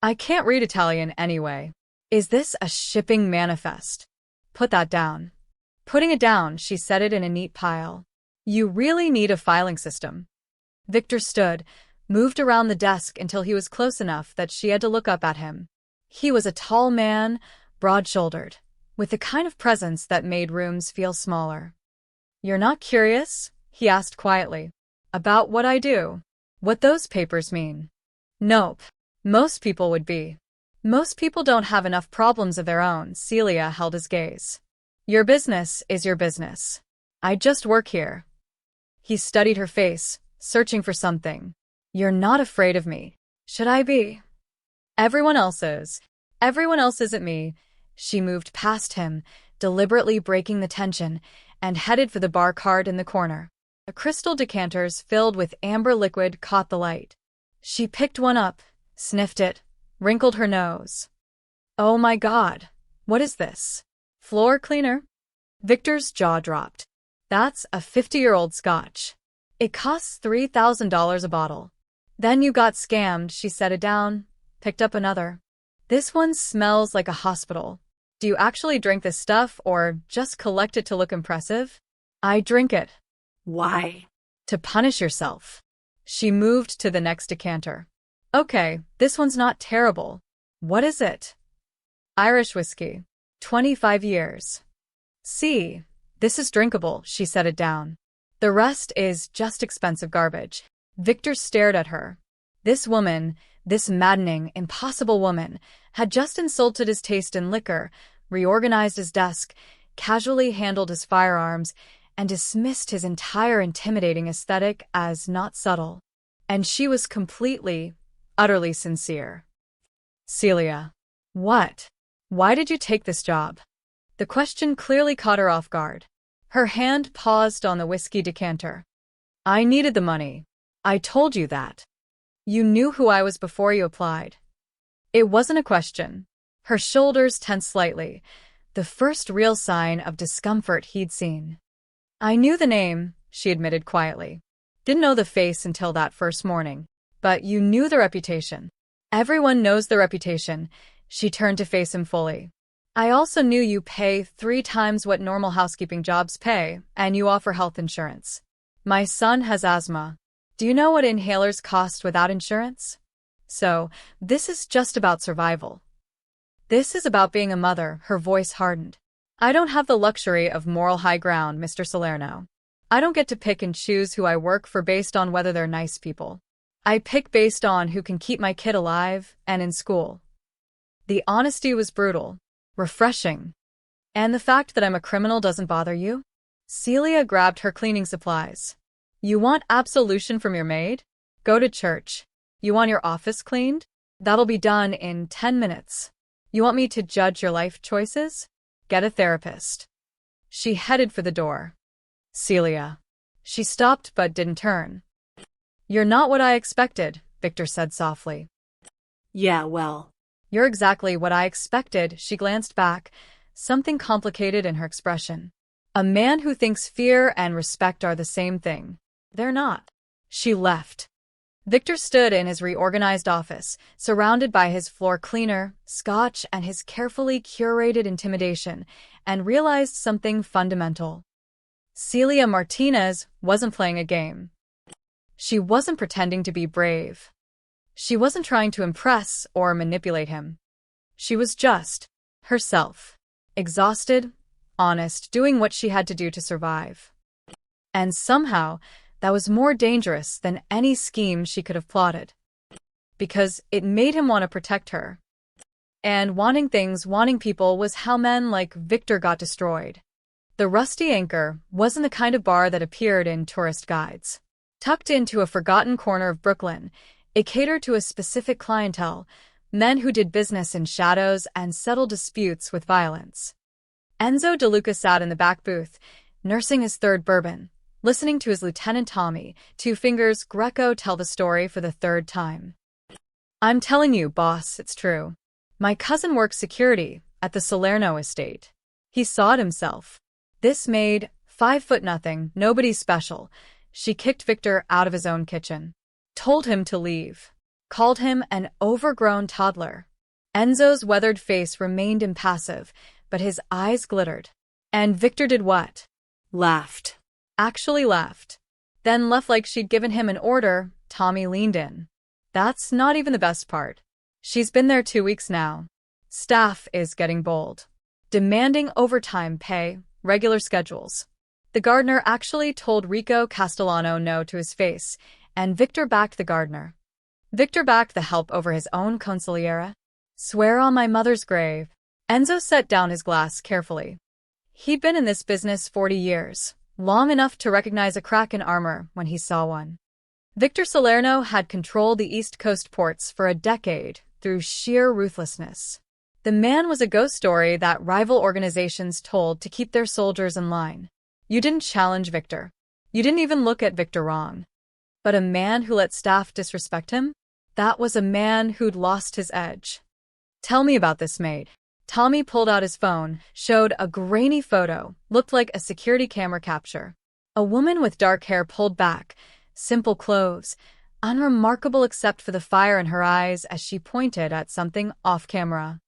I can't read Italian anyway. Is this a shipping manifest? Put that down. Putting it down, she set it in a neat pile. You really need a filing system. Victor stood, moved around the desk until he was close enough that she had to look up at him. He was a tall man, broad-shouldered, with the kind of presence that made rooms feel smaller. You're not curious? He asked quietly. About what I do? What those papers mean? Nope. Most people would be. Most people don't have enough problems of their own. Celia held his gaze. Your business is your business. I just work here. He studied her face, searching for something. You're not afraid of me. Should I be? Everyone else is. Everyone else isn't me. She moved past him, deliberately breaking the tension, and headed for the bar cart in the corner. A crystal decanters filled with amber liquid caught the light. She picked one up, sniffed it, wrinkled her nose. Oh my God, what is this? Floor cleaner? Victor's jaw dropped. That's a 50-year-old scotch. It costs $3,000 a bottle. Then you got scammed. She set it down, picked up another. This one smells like a hospital. Do you actually drink this stuff or just collect it to look impressive? I drink it. Why? To punish yourself. She moved to the next decanter. Okay, this one's not terrible. What is it? Irish whiskey. 25 years. See, this is drinkable. She set it down. The rest is just expensive garbage. Victor stared at her. This woman, this maddening, impossible woman, had just insulted his taste in liquor, reorganized his desk, casually handled his firearms, and dismissed his entire intimidating aesthetic as not subtle. And she was completely, utterly sincere. Celia. What? Why did you take this job? The question clearly caught her off guard. Her hand paused on the whiskey decanter. I needed the money. I told you that. You knew who I was before you applied. It wasn't a question. Her shoulders tensed slightly, the first real sign of discomfort he'd seen. I knew the name, she admitted quietly. Didn't know the face until that first morning. But you knew the reputation. Everyone knows the reputation. She turned to face him fully. I also knew you pay 3 times what normal housekeeping jobs pay, and you offer health insurance. My son has asthma. Do you know what inhalers cost without insurance? So, this is just about survival. This is about being a mother. Her voice hardened. I don't have the luxury of moral high ground, Mr. Salerno. I don't get to pick and choose who I work for based on whether they're nice people. I pick based on who can keep my kid alive and in school. The honesty was brutal, refreshing. And the fact that I'm a criminal doesn't bother you? Celia grabbed her cleaning supplies. You want absolution from your maid? Go to church. You want your office cleaned? That'll be done in 10 minutes. You want me to judge your life choices? Get a therapist. She headed for the door. Celia. She stopped but didn't turn. You're not what I expected, Victor said softly. Yeah, well. You're exactly what I expected. She glanced back, something complicated in her expression. A man who thinks fear and respect are the same thing. They're not. She left. Victor stood in his reorganized office, surrounded by his floor cleaner, scotch, and his carefully curated intimidation, and realized something fundamental. Celia Martinez wasn't playing a game. She wasn't pretending to be brave. She wasn't trying to impress or manipulate him. She was just herself, exhausted, honest, doing what she had to do to survive. And somehow, that was more dangerous than any scheme she could have plotted. Because it made him want to protect her. And wanting people was how men like Victor got destroyed. The Rusty Anchor wasn't the kind of bar that appeared in tourist guides. Tucked into a forgotten corner of Brooklyn, it catered to a specific clientele, men who did business in shadows and settled disputes with violence. Enzo DeLuca sat in the back booth, nursing his third bourbon, listening to his Lieutenant Tommy, Two Fingers Greco, tell the story for the third time. I'm telling you, boss, it's true. My cousin works security at the Salerno estate. He saw it himself. This maid, 5'0", nobody special. She kicked Victor out of his own kitchen. Told him to leave. Called him an overgrown toddler. Enzo's weathered face remained impassive, but his eyes glittered. And Victor did what? Laughed. Actually laughed. Then left like she'd given him an order. Tommy leaned in. That's not even the best part. She's been there 2 weeks now. Staff is getting bold. Demanding overtime pay, regular schedules. The gardener actually told Rico Castellano no to his face, and Victor backed the gardener. Victor backed the help over his own consigliere. Swear on my mother's grave. Enzo set down his glass carefully. He'd been in this business 40 years, long enough to recognize a crack in armor when he saw one. Victor Salerno had controlled the East Coast ports for a decade through sheer ruthlessness. The man was a ghost story that rival organizations told to keep their soldiers in line. You didn't challenge Victor. You didn't even look at Victor wrong. But a man who let staff disrespect him? That was a man who'd lost his edge. Tell me about this, Maid. Tommy pulled out his phone, showed a grainy photo, looked like a security camera capture. A woman with dark hair pulled back, simple clothes, unremarkable except for the fire in her eyes as she pointed at something off-camera.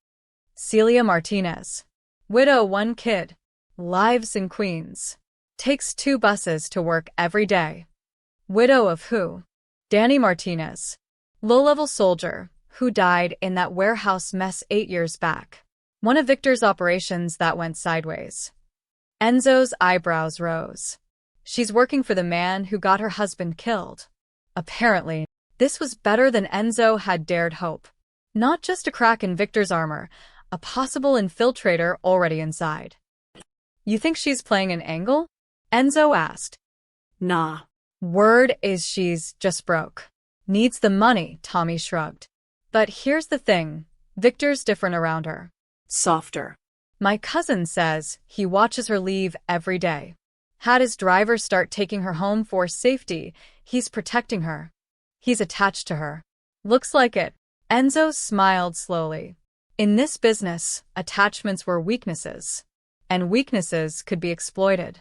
Celia Martinez. Widow, 1 kid. Lives in Queens. Takes 2 buses to work every day. Widow of who? Danny Martinez. Low-level soldier, who died in that warehouse mess 8 years back. One of Victor's operations that went sideways. Enzo's eyebrows rose. She's working for the man who got her husband killed. Apparently, this was better than Enzo had dared hope. Not just a crack in Victor's armor, a possible infiltrator already inside. You think she's playing an angle? Enzo asked. Nah. Word is she's just broke. Needs the money, Tommy shrugged. But here's the thing, Victor's different around her. Softer. My cousin says he watches her leave every day. Had his driver start taking her home for safety. He's protecting her. He's attached to her. Looks like it. Enzo smiled slowly. In this business, attachments were weaknesses. And weaknesses could be exploited.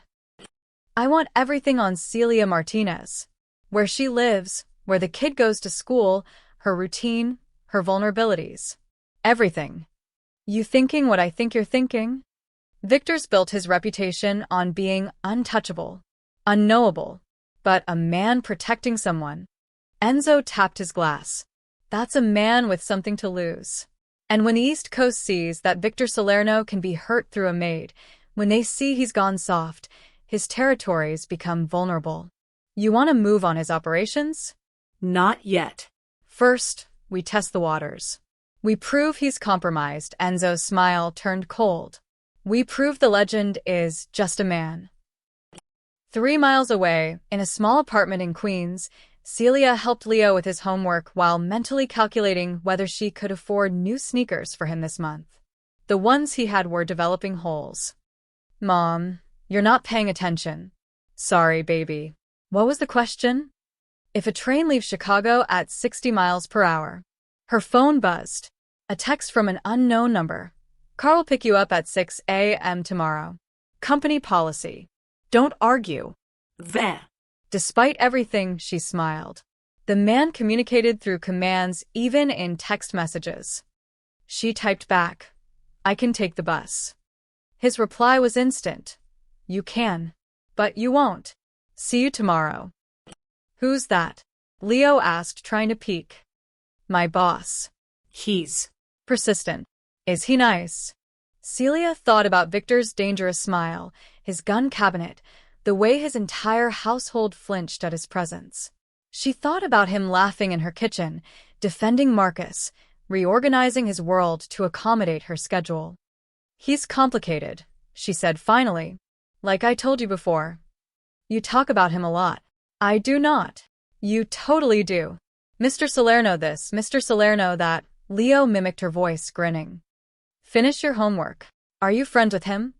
I want everything on Celia Martinez. Where she lives, where the kid goes to school, her routine, her vulnerabilities. Everything. You thinking what I think you're thinking? Victor's built his reputation on being untouchable, unknowable, but a man protecting someone. Enzo tapped his glass. That's a man with something to lose. And when the East Coast sees that Victor Salerno can be hurt through a maid, when they see he's gone soft, his territories become vulnerable. You want to move on his operations? Not yet. First, we test the waters. We prove he's compromised. Enzo's smile turned cold. We prove the legend is just a man. 3 miles away, in a small apartment in Queens, Celia helped Leo with his homework while mentally calculating whether she could afford new sneakers for him this month. The ones he had were developing holes. Mom, you're not paying attention. Sorry, baby. What was the question? If a train leaves Chicago at 60 miles per hour. Her phone buzzed. A text from an unknown number. Carl will pick you up at 6 a.m. tomorrow. Company policy. Don't argue. There. Despite everything, she smiled. The man communicated through commands even in text messages. She typed back, "I can take the bus." His reply was instant. "You can. But you won't. See you tomorrow." "Who's that?" Leo asked, trying to peek. "My boss." He's Persistent. "Is he nice?" Celia thought about Victor's dangerous smile, his gun cabinet, the way his entire household flinched at his presence. She thought about him laughing in her kitchen, defending Marcus, reorganizing his world to accommodate her schedule. "He's complicated," she said finally. "Like I told you before. You talk about him a lot." "I do not." "You totally do. Mr. Salerno this, Mr. Salerno that." Leo mimicked her voice, grinning. "Finish your homework. Are you friends with him?"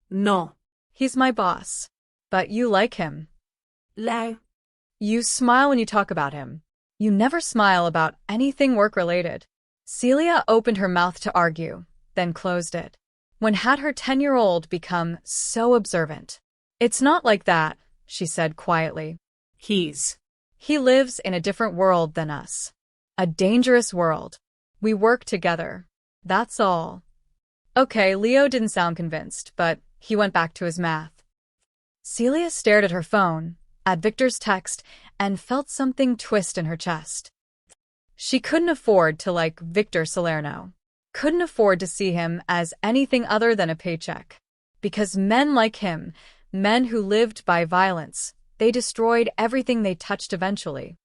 No. "He's my boss." "But you like him." Leo. "You smile when you talk about him. You never smile about anything work-related." Celia opened her mouth to argue, then closed it. When had her 10-year-old become so observant? "It's not like that," she said quietly. He lives in a different world than us. A dangerous world. We work together. That's all." Okay, Leo didn't sound convinced, but he went back to his math. Celia stared at her phone, at Victor's text, and felt something twist in her chest. She couldn't afford to like Victor Salerno. Couldn't afford to see him as anything other than a paycheck. Because men like him, men who lived by violence, they destroyed everything they touched eventually.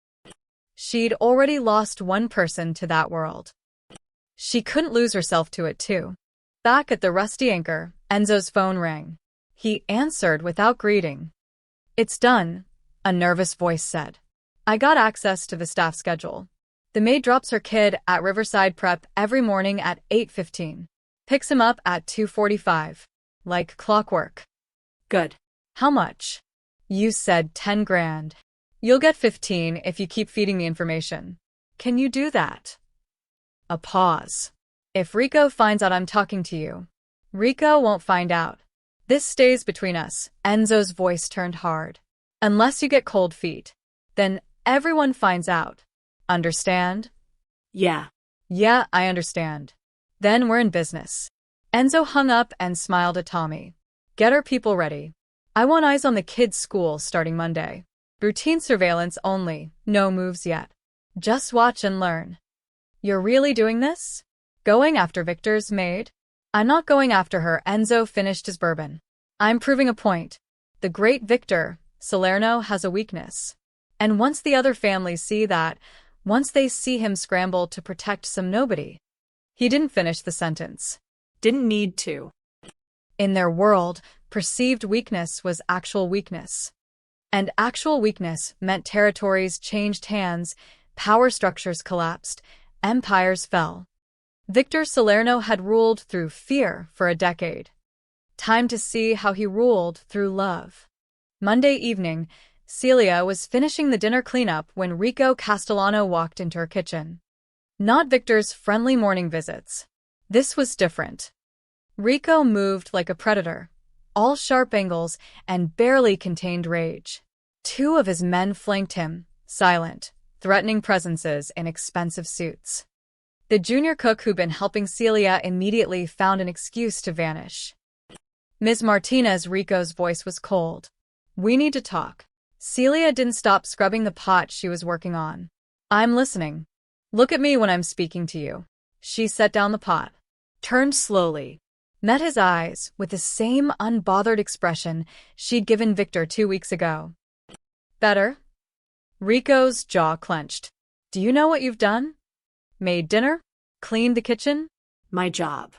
She'd already lost one person to that world. She couldn't lose herself to it too. Back at the Rusty Anchor, Enzo's phone rang. He answered without greeting. "It's done," a nervous voice said. "I got access to the staff schedule. The maid drops her kid at Riverside Prep every morning at 8:15. Picks him up at 2:45. Like clockwork." Good. "How much?" "You said 10 grand. You'll get 15 if you keep feeding the information." "Can you do that?" A pause. "If Rico finds out I'm talking to you." "Rico won't find out. This stays between us." Enzo's voice turned hard. "Unless you get cold feet. Then everyone finds out. Understand?" Yeah. "Yeah, I understand." "Then we're in business." Enzo hung up and smiled at Tommy. "Get our people ready. I want eyes on the kids' school starting Monday. Routine surveillance only, no moves yet. Just watch and learn." "You're really doing this? Going after Victor's maid?" "I'm not going after her." Enzo finished his bourbon. "I'm proving a point. The great Victor Salerno has a weakness. And once the other families see that, once they see him scramble to protect some nobody." He didn't finish the sentence. Didn't need to. In their world, perceived weakness was actual weakness. And actual weakness meant territories changed hands, power structures collapsed, empires fell. Victor Salerno had ruled through fear for a decade. Time to see how he ruled through love. Monday evening, Celia was finishing the dinner cleanup when Rico Castellano walked into her kitchen. Not Victor's friendly morning visits. This was different. Rico moved like a predator, all sharp angles and barely contained rage. Two of his men flanked him, silent, threatening presences in expensive suits. The junior cook who'd been helping Celia immediately found an excuse to vanish. "Ms. Martinez," Rico's voice was cold. "We need to talk." Celia didn't stop scrubbing the pot she was working on. "I'm listening. Look at me when I'm speaking to you." She set down the pot, turned slowly, met his eyes with the same unbothered expression she'd given Victor 2 weeks ago. "Better?" Rico's jaw clenched. "Do you know what you've done? Made dinner? Cleaned the kitchen?" My job.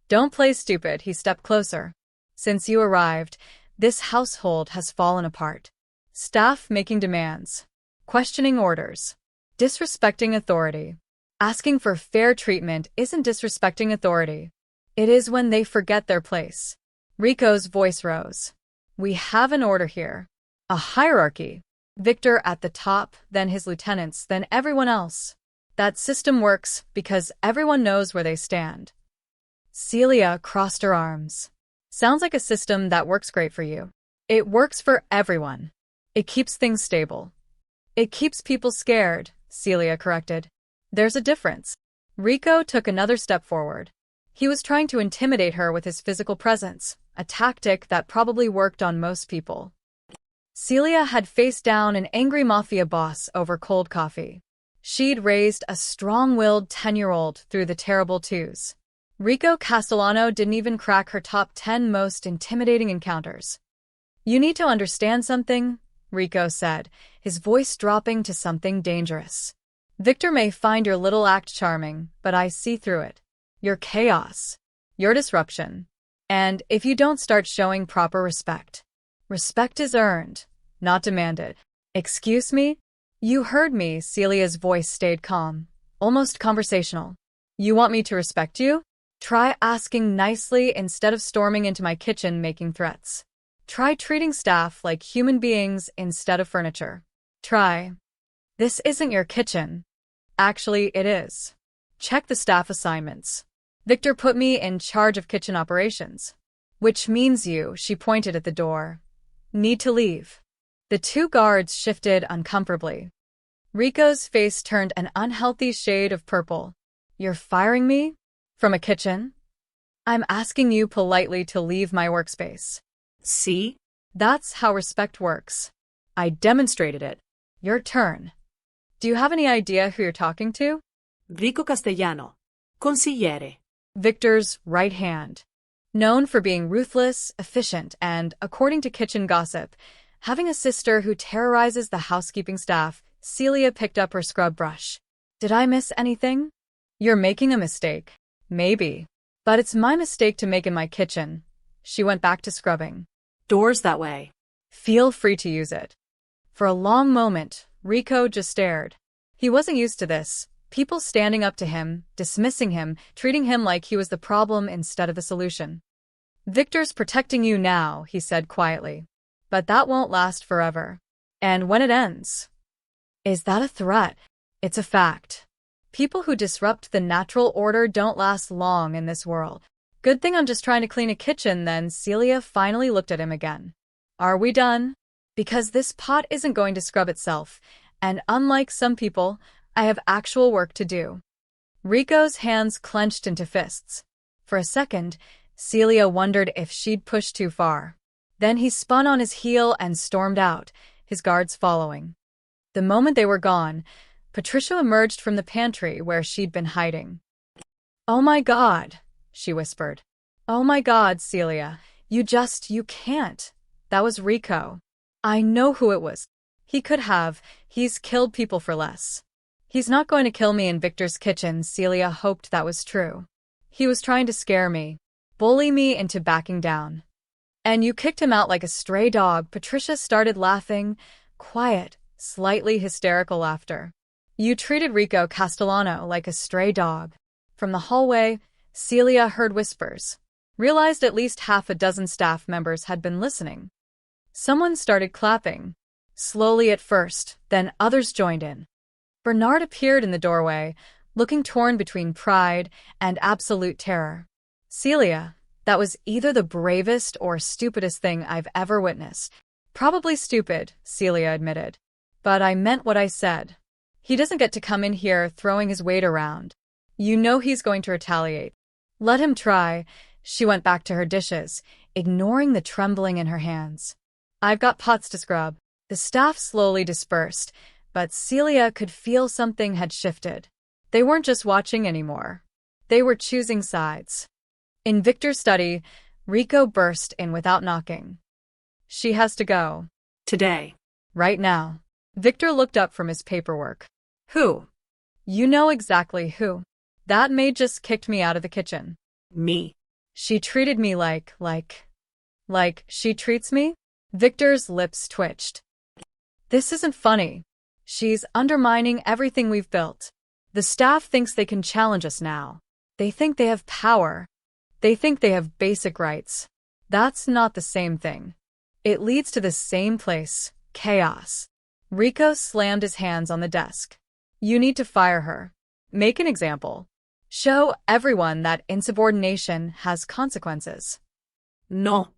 "Don't play stupid." He stepped closer. "Since you arrived, this household has fallen apart. Staff making demands, questioning orders, disrespecting authority. Asking for fair treatment isn't disrespecting authority. It is when they forget their place." Rico's voice rose. "We have an order here. A hierarchy. Victor at the top, then his lieutenants, then everyone else. That system works because everyone knows where they stand." Celia crossed her arms. "Sounds like a system that works great for you. It works for everyone. It keeps things stable. It keeps people scared, Celia corrected. There's a difference. Rico took another step forward. He was trying to intimidate her with his physical presence, a tactic that probably worked on most people. Celia had faced down an angry mafia boss over cold coffee. She'd raised a strong-willed 10-year-old through the terrible twos. Rico Castellano didn't even crack her top 10 most intimidating encounters. You need to understand something, Rico said, his voice dropping to something dangerous. Victor may find your little act charming, but I see through it. You're chaos. You're disruption. And if you don't start showing proper respect. Respect is earned, not demanded. Excuse me? You heard me, Celia's voice stayed calm, almost conversational. You want me to respect you? Try asking nicely instead of storming into my kitchen making threats. Try treating staff like human beings instead of furniture. Try. This isn't your kitchen. Actually, it is. Check the staff assignments. Victor put me in charge of kitchen operations. Which means you, she pointed at the door, need to leave. The two guards shifted uncomfortably. Rico's face turned an unhealthy shade of purple. You're firing me? From a kitchen? I'm asking you politely to leave my workspace. See? That's how respect works. I demonstrated it. Your turn. Do you have any idea who you're talking to? Rico Castellano, consigliere. Victor's right hand. Known for being ruthless, efficient, and, according to kitchen gossip, having a sister who terrorizes the housekeeping staff, Celia picked up her scrub brush. Did I miss anything? You're making a mistake. Maybe. But it's my mistake to make in my kitchen. She went back to scrubbing. Doors that way. Feel free to use it. For a long moment, Rico just stared. He wasn't used to this. People standing up to him, dismissing him, treating him like he was the problem instead of the solution. Victor's protecting you now, he said quietly. But that won't last forever. And when it ends. Is that a threat? It's a fact. People who disrupt the natural order don't last long in this world. Good thing I'm just trying to clean a kitchen then. Celia finally looked at him again. Are we done? Because this pot isn't going to scrub itself, and unlike some people, I have actual work to do. Rico's hands clenched into fists. For a second, Celia wondered if she'd pushed too far. Then he spun on his heel and stormed out, his guards following. The moment they were gone, Patricia emerged from the pantry where she'd been hiding. Oh my God, she whispered. Oh my God, Celia, you can't. That was Rico. I know who it was. He could have. He's killed people for less. He's not going to kill me in Victor's kitchen. Celia hoped that was true. He was trying to scare me, bully me into backing down. And you kicked him out like a stray dog. Patricia started laughing, quiet, slightly hysterical laughter. You treated Rico Castellano like a stray dog. From the hallway, Celia heard whispers, realized at least half a dozen staff members had been listening. Someone started clapping, slowly at first, then others joined in. Bernard appeared in the doorway, looking torn between pride and absolute terror. Celia, that was either the bravest or stupidest thing I've ever witnessed. Probably stupid, Celia admitted. But I meant what I said. He doesn't get to come in here throwing his weight around. You know he's going to retaliate. Let him try. She went back to her dishes, ignoring the trembling in her hands. I've got pots to scrub. The staff slowly dispersed, but Celia could feel something had shifted. They weren't just watching anymore. They were choosing sides. In Victor's study, Rico burst in without knocking. She has to go. Today. Right now. Victor looked up from his paperwork. Who? You know exactly who. That maid just kicked me out of the kitchen. Me. She treated me like she treats me? Victor's lips twitched. This isn't funny. She's undermining everything we've built. The staff thinks they can challenge us now. They think they have power. They think they have basic rights. That's not the same thing. It leads to the same place, chaos. Rico slammed his hands on the desk. You need to fire her. Make an example. Show everyone that insubordination has consequences. No.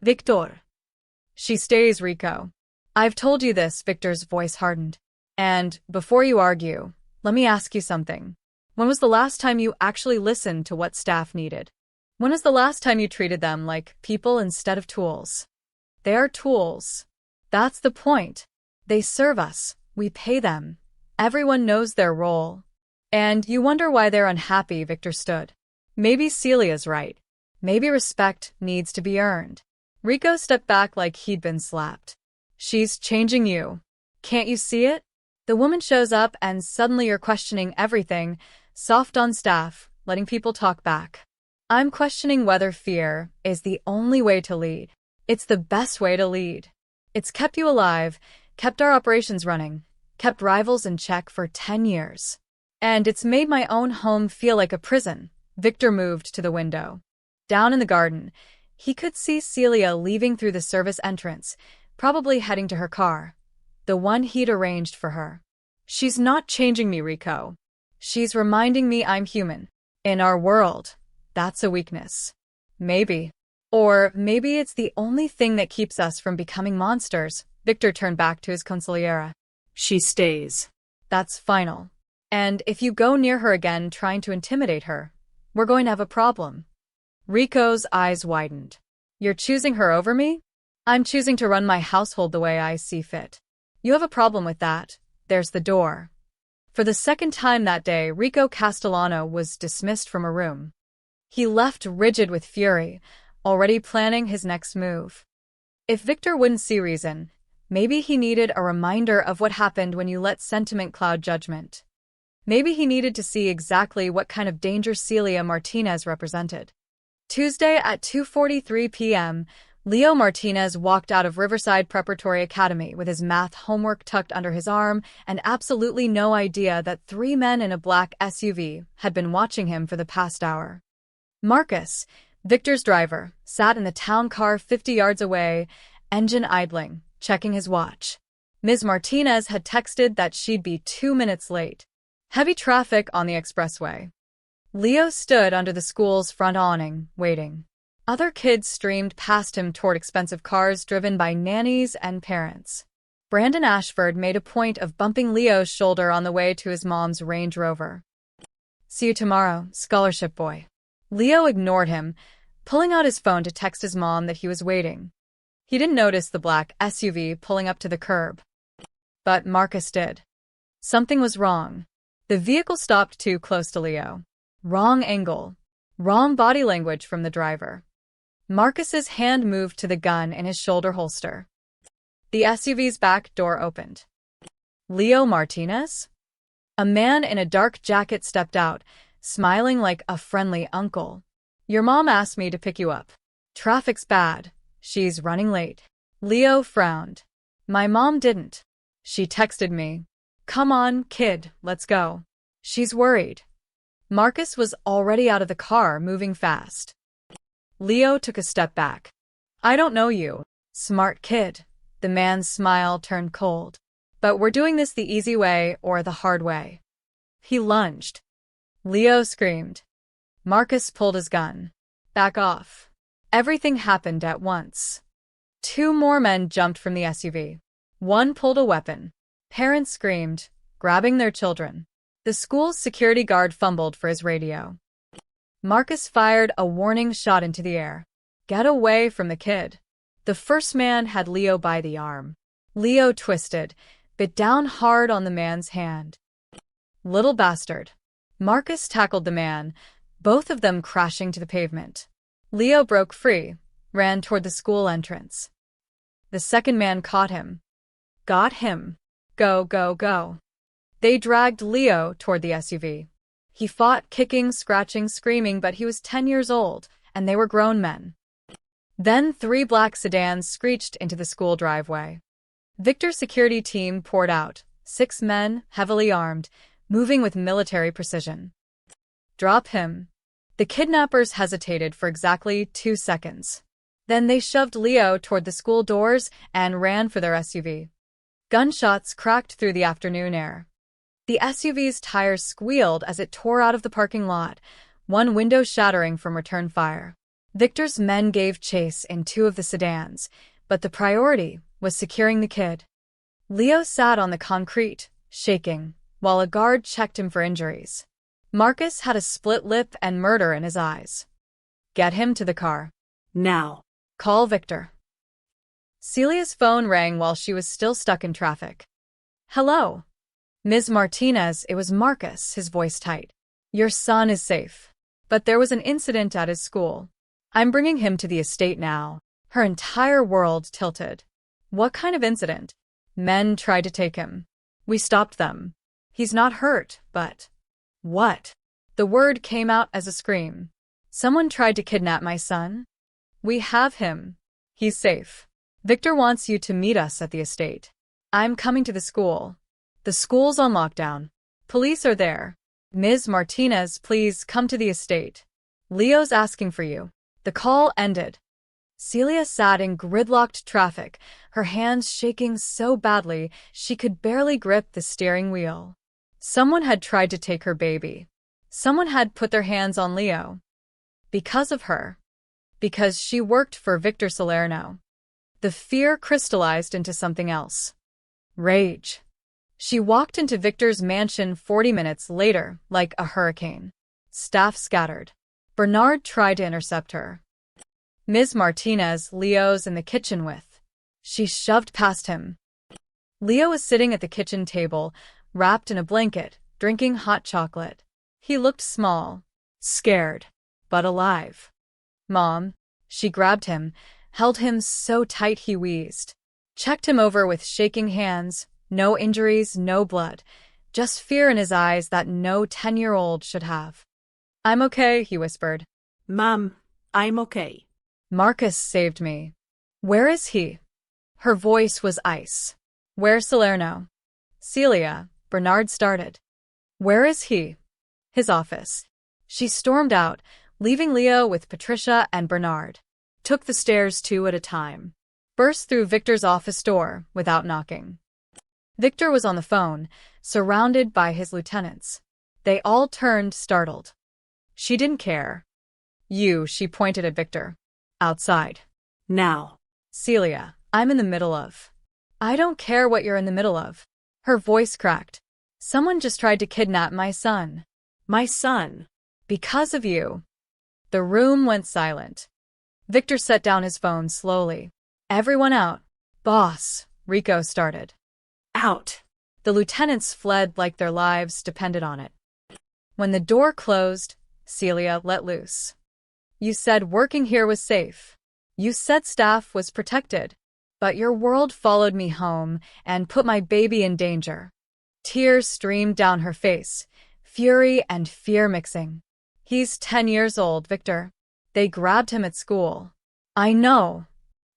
Victor. She stays, Rico. I've told you this. Victor's voice hardened. And before you argue, let me ask you something. When was the last time you actually listened to what staff needed? When was the last time you treated them like people instead of tools? They are tools. That's the point. They serve us. We pay them. Everyone knows their role. And you wonder why they're unhappy, Victor stood. Maybe Celia's right. Maybe respect needs to be earned. Rico stepped back like he'd been slapped. She's changing you. Can't you see it? The woman shows up and suddenly you're questioning everything, soft on staff, letting people talk back. I'm questioning whether fear is the only way to lead. It's the best way to lead. It's kept you alive, kept our operations running, kept rivals in check for 10 years. And it's made my own home feel like a prison. Victor moved to the window. Down in the garden, he could see Celia leaving through the service entrance, probably heading to her car, the one he'd arranged for her. She's not changing me, Rico. She's reminding me I'm human. In our world, that's a weakness. Maybe. Or maybe it's the only thing that keeps us from becoming monsters. Victor turned back to his consigliera. She stays. That's final. And if you go near her again trying to intimidate her, we're going to have a problem. Rico's eyes widened. You're choosing her over me? I'm choosing to run my household the way I see fit. You have a problem with that. There's the door. For the second time that day, Rico Castellano was dismissed from a room. He left rigid with fury, already planning his next move. If Victor wouldn't see reason, maybe he needed a reminder of what happened when you let sentiment cloud judgment. Maybe he needed to see exactly what kind of danger Celia Martinez represented. Tuesday at 2:43 p.m., Leo Martinez walked out of Riverside Preparatory Academy with his math homework tucked under his arm and absolutely no idea that 3 men in a black SUV had been watching him for the past hour. Marcus, Victor's driver, sat in the town car 50 yards away, engine idling, checking his watch. Ms. Martinez had texted that she'd be 2 minutes late. Heavy traffic on the expressway. Leo stood under the school's front awning, waiting. Other kids streamed past him toward expensive cars driven by nannies and parents. Brandon Ashford made a point of bumping Leo's shoulder on the way to his mom's Range Rover. See you tomorrow, scholarship boy. Leo ignored him, pulling out his phone to text his mom that he was waiting. He didn't notice the black SUV pulling up to the curb. But Marcus did. Something was wrong. The vehicle stopped too close to Leo. Wrong angle. Wrong body language from the driver. Marcus's hand moved to the gun in his shoulder holster. The SUV's back door opened. Leo Martinez? A man in a dark jacket stepped out, smiling like a friendly uncle. Your mom asked me to pick you up. Traffic's bad. She's running late. Leo frowned. My mom didn't. She texted me. Come on, kid, let's go. She's worried. Marcus was already out of the car, moving fast. Leo took a step back. I don't know you. Smart kid. The man's smile turned cold. But we're doing this the easy way or the hard way. He lunged. Leo screamed. Marcus pulled his gun. Back off. Everything happened at once. 2 more men jumped from the SUV. One pulled a weapon. Parents screamed, grabbing their children. The school's security guard fumbled for his radio. Marcus fired a warning shot into the air. Get away from the kid. The first man had Leo by the arm. Leo twisted, bit down hard on the man's hand. Little bastard. Marcus tackled the man, both of them crashing to the pavement. Leo broke free, ran toward the school entrance. The second man caught him. Got him. Go, go, go. They dragged Leo toward the SUV. He fought, kicking, scratching, screaming, but he was 10 years old, and they were grown men. Then 3 black sedans screeched into the school driveway. Victor's security team poured out, 6 men, heavily armed, moving with military precision. Drop him. The kidnappers hesitated for exactly 2 seconds. Then they shoved Leo toward the school doors and ran for their SUV. Gunshots cracked through the afternoon air. The SUV's tires squealed as it tore out of the parking lot, one window shattering from return fire. Victor's men gave chase in 2 of the sedans, but the priority was securing the kid. Leo sat on the concrete, shaking, while a guard checked him for injuries. Marcus had a split lip and murder in his eyes. Get him to the car. Now. Call Victor. Celia's phone rang while she was still stuck in traffic. Hello. Ms. Martinez, it was Marcus, his voice tight. Your son is safe. But there was an incident at his school. I'm bringing him to the estate now. Her entire world tilted. What kind of incident? Men tried to take him. We stopped them. He's not hurt, but… What? The word came out as a scream. Someone tried to kidnap my son? We have him. He's safe. Victor wants you to meet us at the estate. I'm coming to the school. The school's on lockdown. Police are there. Ms. Martinez, please come to the estate. Leo's asking for you. The call ended. Celia sat in gridlocked traffic, her hands shaking so badly she could barely grip the steering wheel. Someone had tried to take her baby. Someone had put their hands on Leo. Because of her. Because she worked for Victor Salerno. The fear crystallized into something else. Rage. She walked into Victor's mansion 40 minutes later, like a hurricane. Staff scattered. Bernard tried to intercept her. Ms. Martinez, Leo's in the kitchen with. She shoved past him. Leo was sitting at the kitchen table, wrapped in a blanket, drinking hot chocolate. He looked small, scared, but alive. Mom. She grabbed him, held him so tight he wheezed. Checked him over with shaking hands, no injuries, no blood, just fear in his eyes that no 10-year-old should have. I'm okay, he whispered. Mom, I'm okay. Marcus saved me. Where is he? Her voice was ice. Where's Salerno? Celia, Bernard started. Where is he? His office. She stormed out, leaving Leo with Patricia and Bernard. Took the stairs 2 at a time. Burst through Victor's office door without knocking. Victor was on the phone, surrounded by his lieutenants. They all turned, startled. She didn't care. You, she pointed at Victor. Outside. Now. Celia, I'm in the middle of. I don't care what you're in the middle of. Her voice cracked. Someone just tried to kidnap my son. My son. Because of you. The room went silent. Victor set down his phone slowly. Everyone out. Boss, Rico started. Out. The lieutenants fled like their lives depended on it. When the door closed, Celia let loose. You said working here was safe. You said staff was protected. But your world followed me home and put my baby in danger. Tears streamed down her face, fury and fear mixing. He's 10 years old, Victor. They grabbed him at school. I know.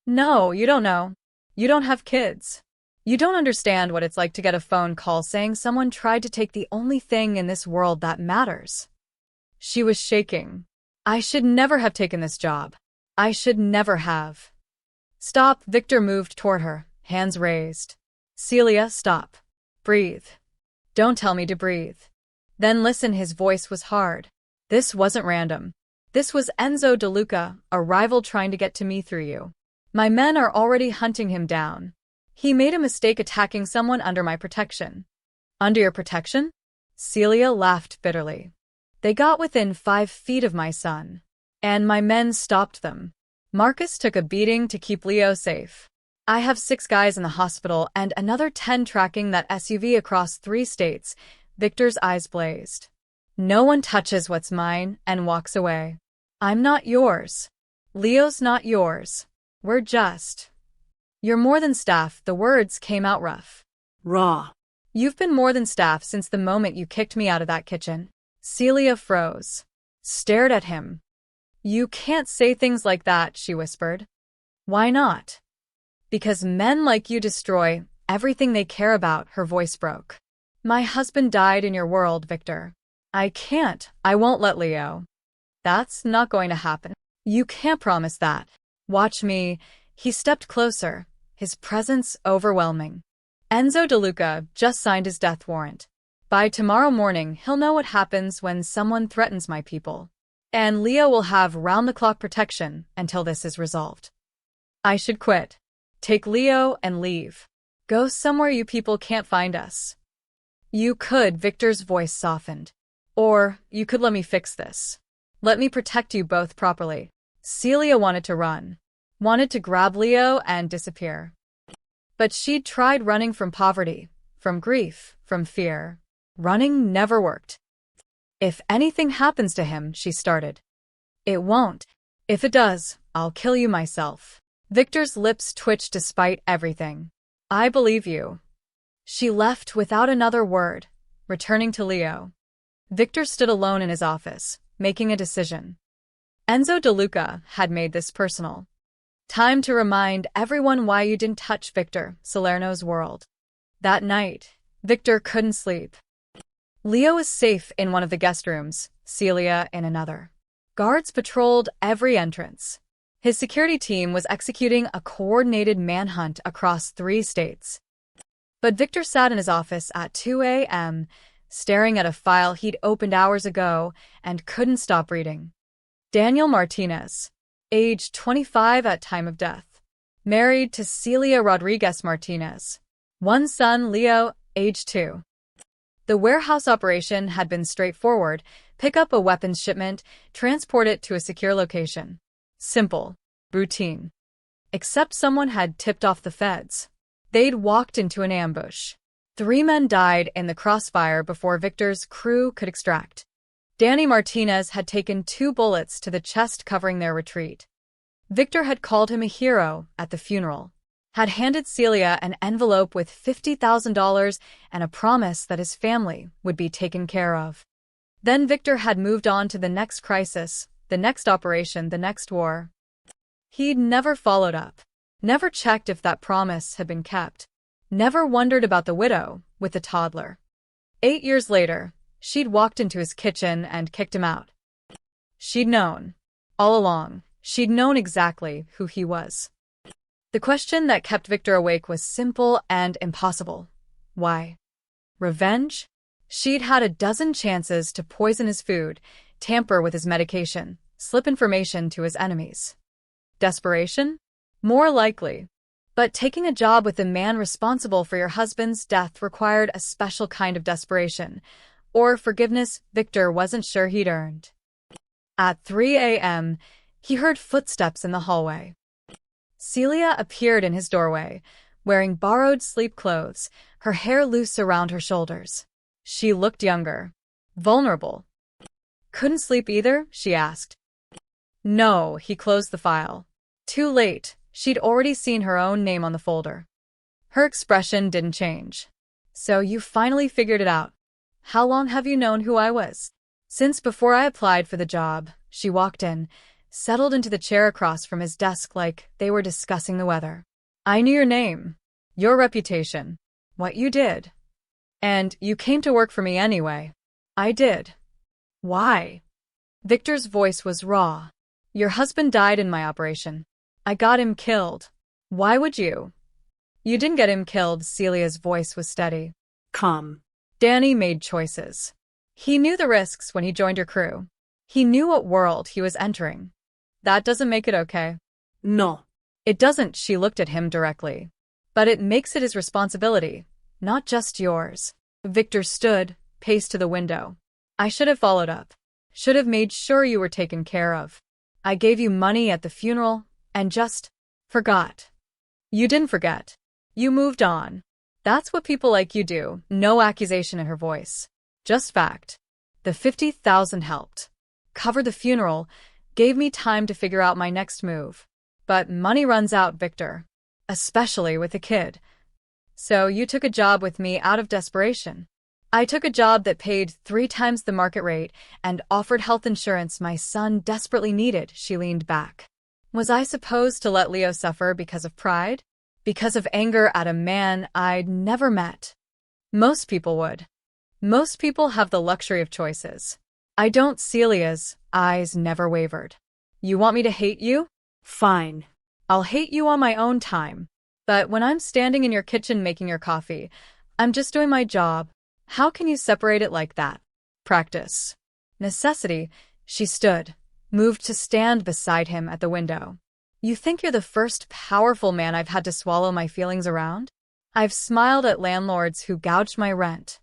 No, you don't know. You don't have kids. You don't understand what it's like to get a phone call saying someone tried to take the only thing in this world that matters. She was shaking. I should never have taken this job. I should never have. Stop, Victor moved toward her, hands raised. Celia, stop. Breathe. Don't tell me to breathe. Then listen, his voice was hard. This wasn't random. This was Enzo De Luca, a rival trying to get to me through you. My men are already hunting him down. He made a mistake attacking someone under my protection. Under your protection? Celia laughed bitterly. They got within 5 feet of my son. And my men stopped them. Marcus took a beating to keep Leo safe. I have 6 guys in the hospital and another 10 tracking that SUV across 3 states. Victor's eyes blazed. No one touches what's mine and walks away. I'm not yours. Leo's not yours. We're just… You're more than staff, the words came out rough. Raw. You've been more than staff since the moment you kicked me out of that kitchen. Celia froze. Stared at him. You can't say things like that, she whispered. Why not? Because men like you destroy everything they care about, her voice broke. My husband died in your world, Victor. I can't. I won't let Leo. That's not going to happen. You can't promise that. Watch me. He stepped closer, his presence overwhelming. Enzo De Luca just signed his death warrant. By tomorrow morning, he'll know what happens when someone threatens my people. And Leo will have round-the-clock protection until this is resolved. I should quit. Take Leo and leave. Go somewhere you people can't find us. You could, Victor's voice softened. Or, you could let me fix this. Let me protect you both properly. Celia wanted to run. Wanted to grab Leo and disappear. But she'd tried running from poverty, from grief, from fear. Running never worked. If anything happens to him, she started. It won't. If it does, I'll kill you myself. Victor's lips twitched despite everything. I believe you. She left without another word, returning to Leo. Victor stood alone in his office, making a decision. Enzo DeLuca had made this personal. Time to remind everyone why you didn't touch Victor, Salerno's world. That night, Victor couldn't sleep. Leo was safe in one of the guest rooms, Celia in another. Guards patrolled every entrance. His security team was executing a coordinated manhunt across 3 states. But Victor sat in his office at 2 a.m., staring at a file he'd opened hours ago and couldn't stop reading. Daniel Martinez, age 25 at time of death. Married to Celia Rodriguez Martinez. One son, Leo, age 2. The warehouse operation had been straightforward: pick up a weapons shipment, transport it to a secure location. Simple. Routine. Except someone had tipped off the feds. They'd walked into an ambush. 3 men died in the crossfire before Victor's crew could extract. Danny Martinez had taken 2 bullets to the chest, covering their retreat. Victor had called him a hero at the funeral. Had handed Celia an envelope with $50,000 and a promise that his family would be taken care of. Then Victor had moved on to the next crisis, the next operation, the next war. He'd never followed up, never checked if that promise had been kept, never wondered about the widow with the toddler. 8 years later, she'd walked into his kitchen and kicked him out. She'd known. All along, she'd known exactly who he was. The question that kept Victor awake was simple and impossible. Why? Revenge? She'd had a dozen chances to poison his food, tamper with his medication, slip information to his enemies. Desperation? More likely. But taking a job with the man responsible for your husband's death required a special kind of desperation, or forgiveness Victor wasn't sure he'd earned. At 3 a.m., he heard footsteps in the hallway. Celia appeared in his doorway, wearing borrowed sleep clothes, her hair loose around her shoulders. She looked younger. Vulnerable. Couldn't sleep either? She asked. No, he closed the file. Too late, she'd already seen her own name on the folder. Her expression didn't change. So you finally figured it out. How long have you known who I was? Since before I applied for the job. She walked in, settled into the chair across from his desk like they were discussing the weather. I knew your name, your reputation, what you did. And you came to work for me anyway. I did. Why? Victor's voice was raw. Your husband died in my operation. I got him killed. Why would you? You didn't get him killed. Celia's voice was steady. Calm. Danny made choices. He knew the risks when he joined your crew. He knew what world he was entering. That doesn't make it okay. No. It doesn't, she looked at him directly. But it makes it his responsibility, not just yours. Victor stood, paced to the window. I should have followed up. Should have made sure you were taken care of. I gave you money at the funeral, and just forgot. You didn't forget. You moved on. That's what people like you do. No accusation in her voice. Just fact. The $50,000 helped. Covered the funeral, gave me time to figure out my next move. But money runs out, Victor. Especially with a kid. So you took a job with me out of desperation. I took a job that paid 3 times the market rate and offered health insurance my son desperately needed. She leaned back. Was I supposed to let Leo suffer because of pride? Because of anger at a man I'd never met? Most people would. Most people have the luxury of choices. I don't. Celia's eyes never wavered. You want me to hate you? Fine. I'll hate you on my own time. But when I'm standing in your kitchen making your coffee, I'm just doing my job. How can you separate it like that? Practice. Necessity. She stood, moved to stand beside him at the window. You think you're the first powerful man I've had to swallow my feelings around? I've smiled at landlords who gouged my rent.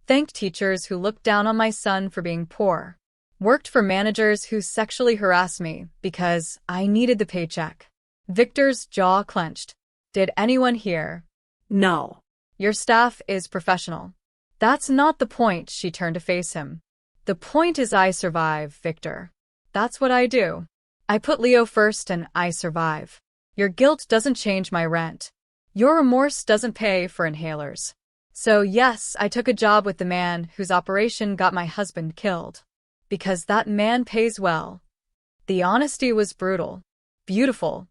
Thanked teachers who looked down on my son for being poor. Worked for managers who sexually harassed me because I needed the paycheck. Victor's jaw clenched. Did anyone hear? No. Your staff is professional. That's not the point, she turned to face him. The point is I survive, Victor. That's what I do. I put Leo first and I survive. Your guilt doesn't change my rent. Your remorse doesn't pay for inhalers. So yes, I took a job with the man whose operation got my husband killed. Because that man pays well. The honesty was brutal. Beautiful.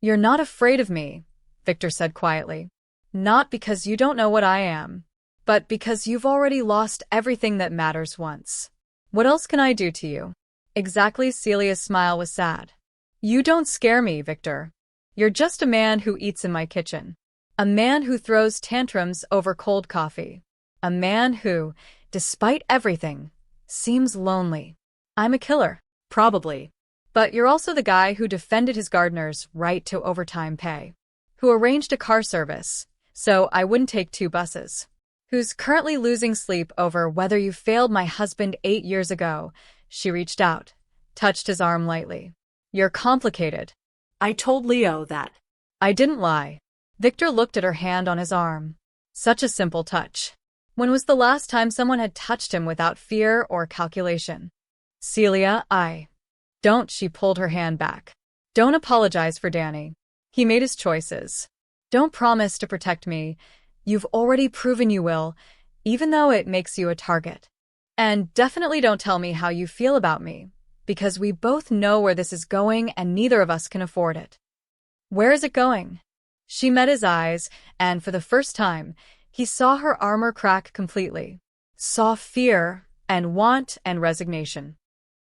You're not afraid of me, Victor said quietly. Not because you don't know what I am, but because you've already lost everything that matters once. What else can I do to you? Exactly. Celia's smile was sad. You don't scare me, Victor. You're just a man who eats in my kitchen. A man who throws tantrums over cold coffee. A man who, despite everything, seems lonely. I'm a killer. Probably. But you're also the guy who defended his gardener's right to overtime pay. Who arranged a car service, so I wouldn't take 2 buses. Who's currently losing sleep over whether you failed my husband 8 years ago. She reached out, touched his arm lightly. You're complicated. I told Leo that. I didn't lie. Victor looked at her hand on his arm. Such a simple touch. When was the last time someone had touched him without fear or calculation? Celia, Don't, she pulled her hand back. Don't apologize for Danny. He made his choices. Don't promise to protect me. You've already proven you will, even though it makes you a target. And definitely don't tell me how you feel about me, because we both know where this is going and neither of us can afford it. Where is it going? She met his eyes, and for the first time, he saw her armor crack completely. Saw fear and want and resignation.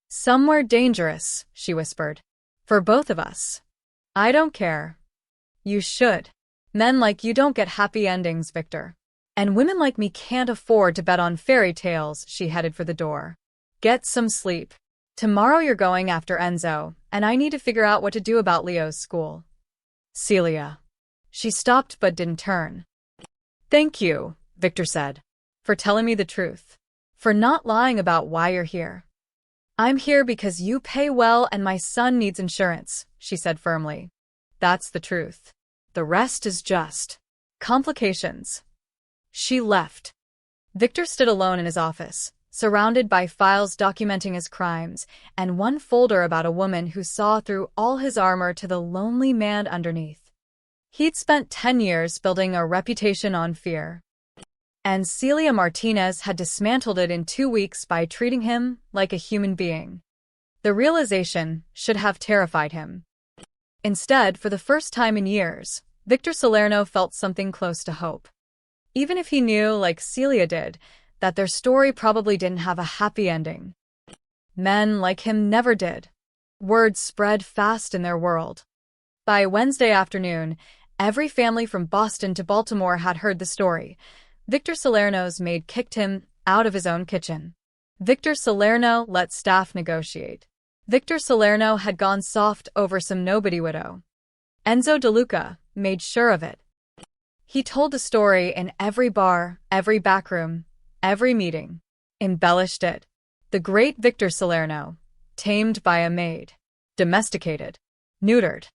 Somewhere dangerous, she whispered. For both of us. I don't care. You should. Men like you don't get happy endings, Victor. And women like me can't afford to bet on fairy tales. She headed for the door. Get some sleep. Tomorrow you're going after Enzo, and I need to figure out what to do about Leo's school. Celia. She stopped but didn't turn. Thank you, Victor said, for telling me the truth. For not lying about why you're here. I'm here because you pay well and my son needs insurance, she said firmly. That's the truth. The rest is just complications. She left. Victor stood alone in his office, surrounded by files documenting his crimes, and one folder about a woman who saw through all his armor to the lonely man underneath. He'd spent 10 years building a reputation on fear. And Celia Martinez had dismantled it in 2 weeks by treating him like a human being. The realization should have terrified him. Instead, for the first time in years, Victor Salerno felt something close to hope. Even if he knew, like Celia did, that their story probably didn't have a happy ending. Men like him never did. Word spread fast in their world. By Wednesday afternoon, every family from Boston to Baltimore had heard the story. Victor Salerno's maid kicked him out of his own kitchen. Victor Salerno let staff negotiate. Victor Salerno had gone soft over some nobody widow. Enzo DeLuca made sure of it. He told the story in every bar, every backroom, every meeting. Embellished it. The great Victor Salerno, tamed by a maid. Domesticated. Neutered.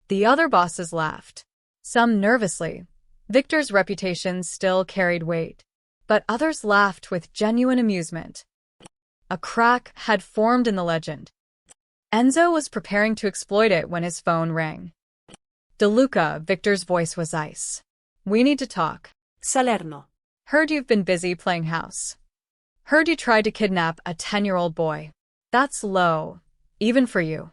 The other bosses laughed. Some nervously. Victor's reputation still carried weight. But others laughed with genuine amusement. A crack had formed in the legend. Enzo was preparing to exploit it when his phone rang. DeLuca, Victor's voice was ice. We need to talk. Salerno. Heard you've been busy playing house. Heard you tried to kidnap a 10-year-old boy. That's low, even for you.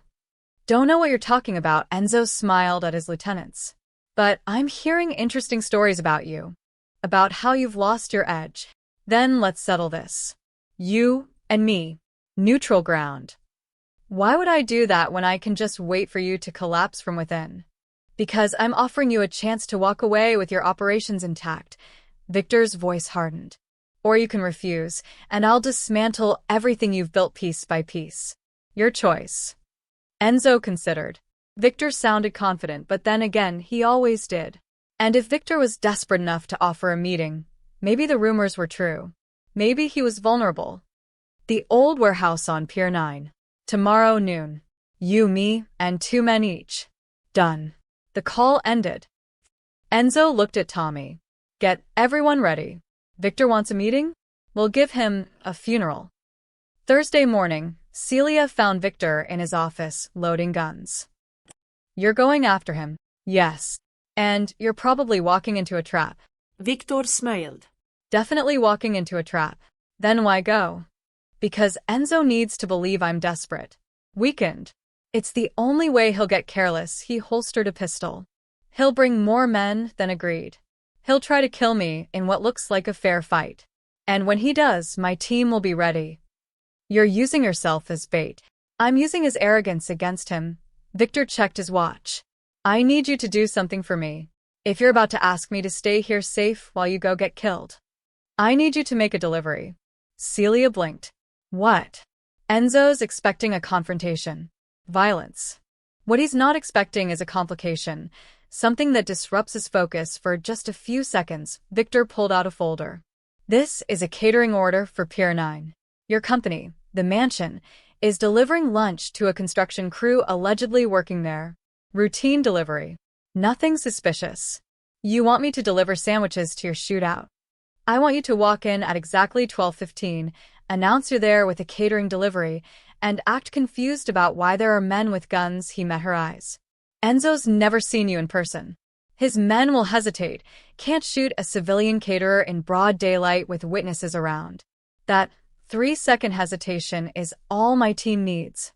Don't know what you're talking about, Enzo smiled at his lieutenants. But I'm hearing interesting stories about you. About how you've lost your edge. Then let's settle this. You and me. Neutral ground. Why would I do that when I can just wait for you to collapse from within? Because I'm offering you a chance to walk away with your operations intact. Victor's voice hardened. Or you can refuse, and I'll dismantle everything you've built piece by piece. Your choice. Enzo considered. Victor sounded confident, but then again, he always did. And if Victor was desperate enough to offer a meeting, maybe the rumors were true. Maybe he was vulnerable. The old warehouse on Pier 9. Tomorrow noon. You, me, and 2 men each. Done. The call ended. Enzo looked at Tommy. Get everyone ready. Victor wants a meeting? We'll give him a funeral. Thursday morning, Celia found Victor in his office, loading guns. You're going after him. Yes. And you're probably walking into a trap. Victor smiled. Definitely walking into a trap. Then why go? Because Enzo needs to believe I'm desperate. Weakened. It's the only way he'll get careless. He holstered a pistol. He'll bring more men than agreed. He'll try to kill me in what looks like a fair fight. And when he does, my team will be ready. You're using yourself as bait. I'm using his arrogance against him. Victor checked his watch. I need you to do something for me. If you're about to ask me to stay here safe while you go get killed, I need you to make a delivery. Celia blinked. What? Enzo's expecting a confrontation. Violence. What he's not expecting is a complication, something that disrupts his focus for just a few seconds. Victor pulled out a folder. This is a catering order for Pier 9. Your company, the mansion, is delivering lunch to a construction crew allegedly working there. Routine delivery. Nothing suspicious. You want me to deliver sandwiches to your shootout. I want you to walk in at exactly 12:15, announce you're there with a catering delivery, and act confused about why there are men with guns. He met her eyes. Enzo's never seen you in person. His men will hesitate, can't shoot a civilian caterer in broad daylight with witnesses around. That 3-second hesitation is all my team needs.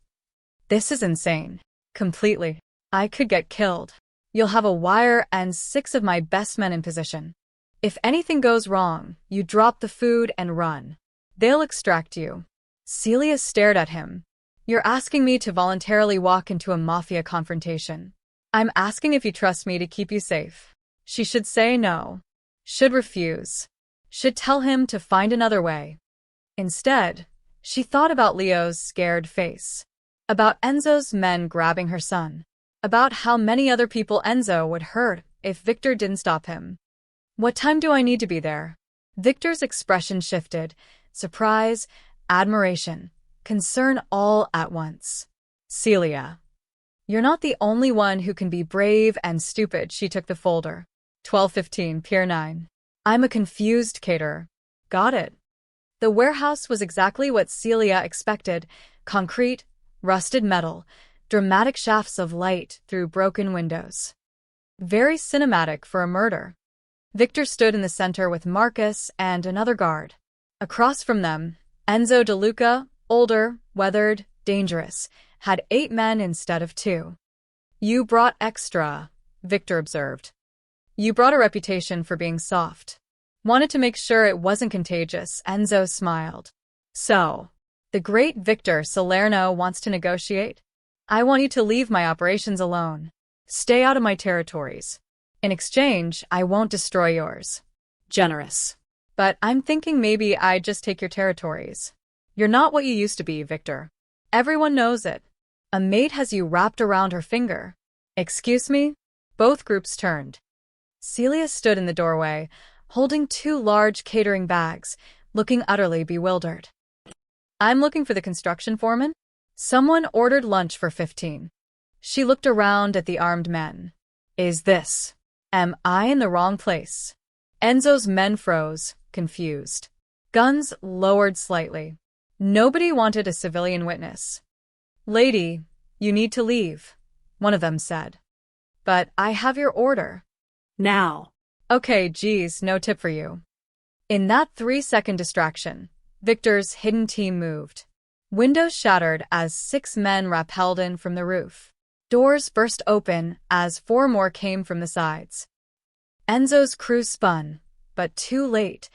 This is insane. Completely. I could get killed. You'll have a wire and 6 of my best men in position. If anything goes wrong, you drop the food and run. They'll extract you. Celia stared at him. You're asking me to voluntarily walk into a Mafia confrontation. I'm asking if you trust me to keep you safe. She should say no. Should refuse. Should tell him to find another way. Instead, she thought about Leo's scared face. About Enzo's men grabbing her son. About how many other people Enzo would hurt if Victor didn't stop him. What time do I need to be there? Victor's expression shifted. Surprise, admiration, concern all at once. Celia. You're not the only one who can be brave and stupid. She took the folder. 12:15, Pier 9. I'm a confused caterer. Got it. The warehouse was exactly what Celia expected. Concrete, rusted metal, dramatic shafts of light through broken windows. Very cinematic for a murder. Victor stood in the center with Marcus and another guard. Across from them, Enzo DeLuca, older, weathered, dangerous, had 8 men instead of 2. You brought extra, Victor observed. You brought a reputation for being soft. Wanted to make sure it wasn't contagious. Enzo smiled. So, the great Victor Salerno wants to negotiate? I want you to leave my operations alone. Stay out of my territories. In exchange, I won't destroy yours. Generous. But I'm thinking maybe I'd just take your territories. You're not what you used to be, Victor. Everyone knows it. A maid has you wrapped around her finger. Excuse me? Both groups turned. Celia stood in the doorway, holding 2 large catering bags, looking utterly bewildered. I'm looking for the construction foreman. Someone ordered lunch for 15. She looked around at the armed men. Am I in the wrong place? Enzo's men froze, confused. Guns lowered slightly. Nobody wanted a civilian witness. Lady, you need to leave, one of them said. But I have your order. Now. Okay, geez, no tip for you. In that 3-second distraction, Victor's hidden team moved. Windows shattered as 6 men rappelled in from the roof. Doors burst open as 4 more came from the sides. Enzo's crew spun, but too late.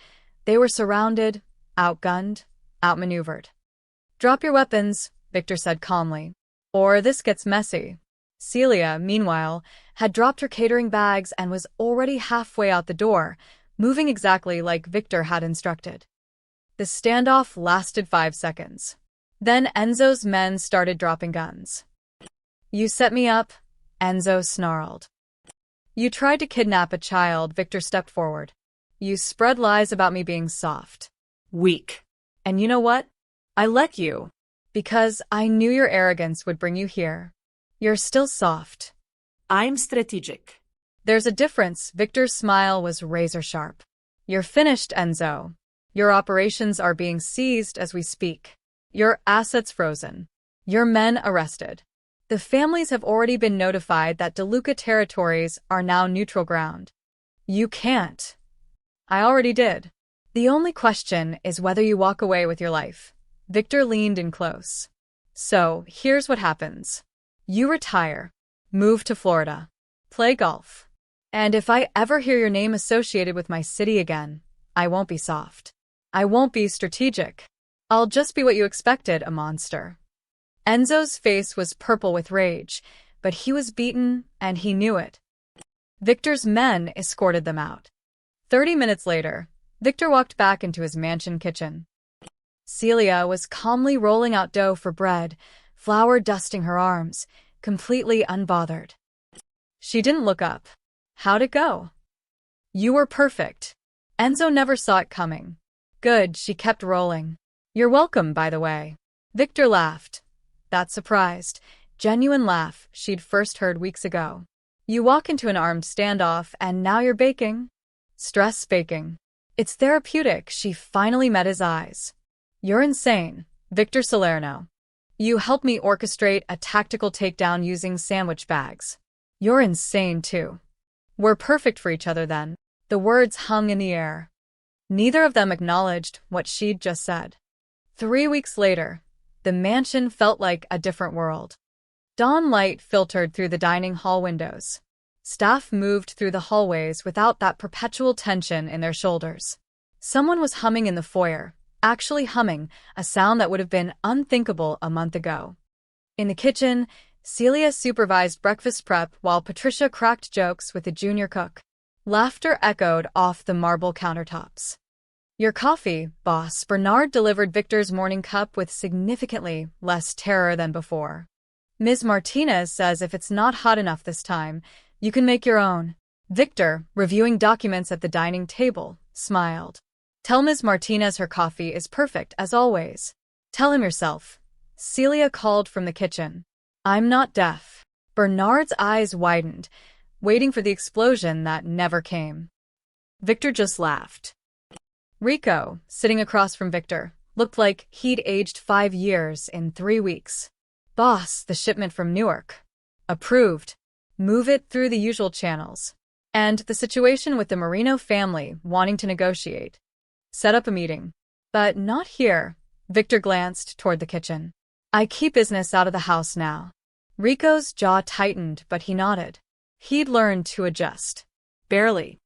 They were surrounded, outgunned, outmaneuvered. Drop your weapons, Victor said calmly, or this gets messy. Celia, meanwhile, had dropped her catering bags and was already halfway out the door, moving exactly like Victor had instructed. The standoff lasted 5 seconds. Then Enzo's men started dropping guns. You set me up, Enzo snarled. You tried to kidnap a child, Victor stepped forward. You spread lies about me being soft. Weak. And you know what? I let you. Because I knew your arrogance would bring you here. You're still soft. I'm strategic. There's a difference. Victor's smile was razor sharp. You're finished, Enzo. Your operations are being seized as we speak. Your assets frozen. Your men arrested. The families have already been notified that DeLuca territories are now neutral ground. You can't. I already did. The only question is whether you walk away with your life. Victor leaned in close. So, here's what happens. You retire. Move to Florida. Play golf. And if I ever hear your name associated with my city again, I won't be soft. I won't be strategic. I'll just be what you expected, a monster. Enzo's face was purple with rage, but he was beaten, and he knew it. Victor's men escorted them out. 30 minutes later, Victor walked back into his mansion kitchen. Celia was calmly rolling out dough for bread, flour dusting her arms, completely unbothered. She didn't look up. How'd it go? You were perfect. Enzo never saw it coming. Good, she kept rolling. You're welcome, by the way. Victor laughed. That surprised, genuine laugh she'd first heard weeks ago. You walk into an armed standoff and now you're baking? Stress baking. It's therapeutic. She finally met his eyes. You're insane, Victor Salerno. You helped me orchestrate a tactical takedown using sandwich bags. You're insane too. We're perfect for each other then. The words hung in the air. Neither of them acknowledged what she'd just said. 3 weeks later, the mansion felt like a different world. Dawn light filtered through the dining hall windows. Staff moved through the hallways without that perpetual tension in their shoulders. Someone was humming in the foyer, actually humming, a sound that would have been unthinkable a month ago. In the kitchen, Celia supervised breakfast prep while Patricia cracked jokes with the junior cook. Laughter echoed off the marble countertops. Your coffee, boss. Bernard delivered Victor's morning cup with significantly less terror than before. Ms. Martinez says if it's not hot enough this time, you can make your own. Victor, reviewing documents at the dining table, smiled. Tell Ms. Martinez her coffee is perfect as always. Tell him yourself. Celia called from the kitchen. I'm not deaf. Bernard's eyes widened, waiting for the explosion that never came. Victor just laughed. Rico, sitting across from Victor, looked like he'd aged 5 years in 3 weeks. Boss, the shipment from Newark. Approved. Move it through the usual channels. And the situation with the Marino family wanting to negotiate. Set up a meeting. But not here. Victor glanced toward the kitchen. I keep business out of the house now. Rico's jaw tightened, but he nodded. He'd learned to adjust. Barely.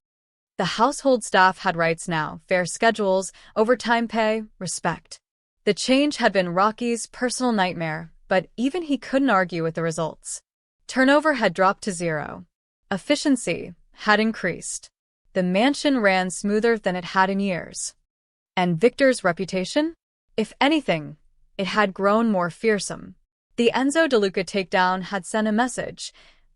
The household staff had rights now, fair schedules, overtime pay, respect. The change had been Rocky's personal nightmare, but even he couldn't argue with the results. Turnover had dropped to 0. Efficiency had increased. The mansion ran smoother than it had in years. And Victor's reputation? If anything, it had grown more fearsome. The Enzo DeLuca takedown had sent a message.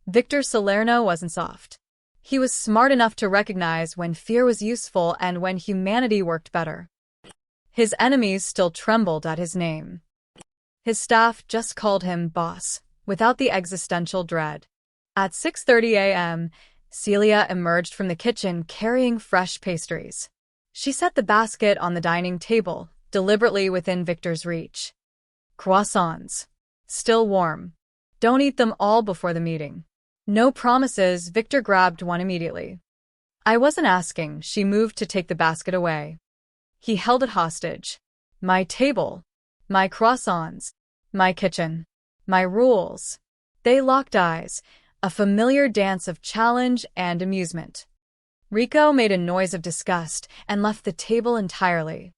Victor Salerno wasn't soft. He was smart enough to recognize when fear was useful and when humanity worked better. His enemies still trembled at his name. His staff just called him boss, without the existential dread. At 6:30 a.m., Celia emerged from the kitchen carrying fresh pastries. She set the basket on the dining table, deliberately within Victor's reach. Croissants. Still warm. Don't eat them all before the meeting. No promises. Victor grabbed one immediately. I wasn't asking. She moved to take the basket away. He held it hostage. My table. My croissants. My kitchen. My rules. They locked eyes, a familiar dance of challenge and amusement. Rico made a noise of disgust and left the table entirely.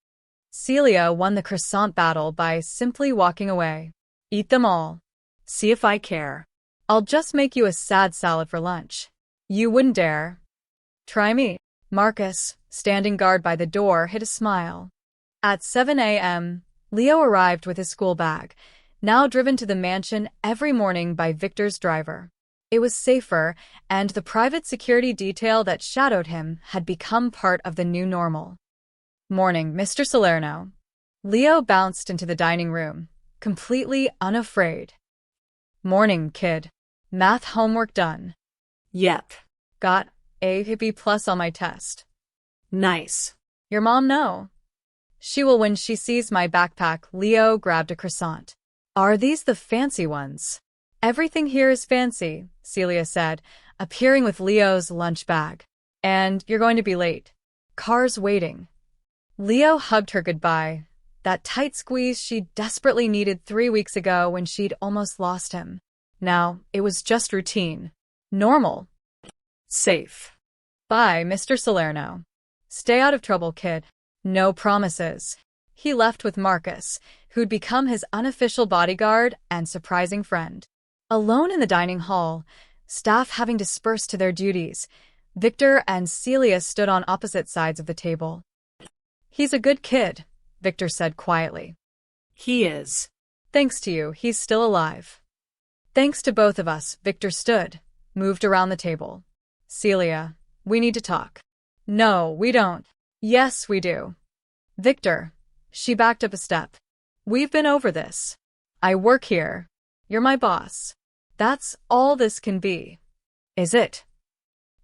Celia won the croissant battle by simply walking away. Eat them all. See if I care. I'll just make you a sad salad for lunch. You wouldn't dare. Try me. Marcus, standing guard by the door, hid a smile. At 7 a.m., Leo arrived with his school bag, now driven to the mansion every morning by Victor's driver. It was safer, and the private security detail that shadowed him had become part of the new normal. Morning, Mr. Salerno. Leo bounced into the dining room, completely unafraid. Morning, kid. Math homework done. Yep. Got a B plus on my test. Nice. Your mom know. She will when she sees my backpack. Leo grabbed a croissant. Are these the fancy ones? Everything here is fancy, Celia said, appearing with Leo's lunch bag. And you're going to be late. Car's waiting. Leo hugged her goodbye, that tight squeeze she desperately needed 3 weeks ago when she'd almost lost him. Now, it was just routine. Normal. Safe. Bye, Mr. Salerno. Stay out of trouble, kid. No promises. He left with Marcus, who'd become his unofficial bodyguard and surprising friend. Alone in the dining hall, staff having dispersed to their duties, Victor and Celia stood on opposite sides of the table. He's a good kid, Victor said quietly. He is. Thanks to you, he's still alive. Thanks to both of us, Victor stood, moved around the table. Celia, we need to talk. No, we don't. Yes, we do. Victor. She backed up a step. We've been over this. I work here. You're my boss. That's all this can be. Is it?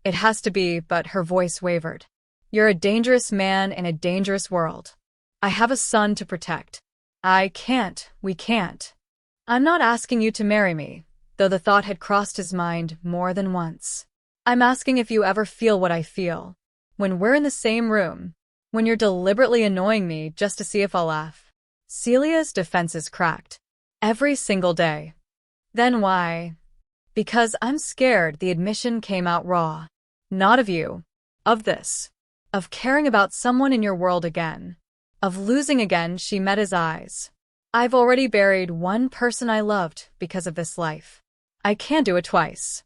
It has to be, but her voice wavered. You're a dangerous man in a dangerous world. I have a son to protect. We can't. I'm not asking you to marry me, though the thought had crossed his mind more than once. I'm asking if you ever feel what I feel. When we're in the same room, when you're deliberately annoying me just to see if I'll laugh. Celia's defenses cracked. Every single day. Then why? Because I'm scared the admission came out raw. Not of you. Of this. Of caring about someone in your world again. Of losing again. She met his eyes. I've already buried one person I loved because of this life. I can't do it twice.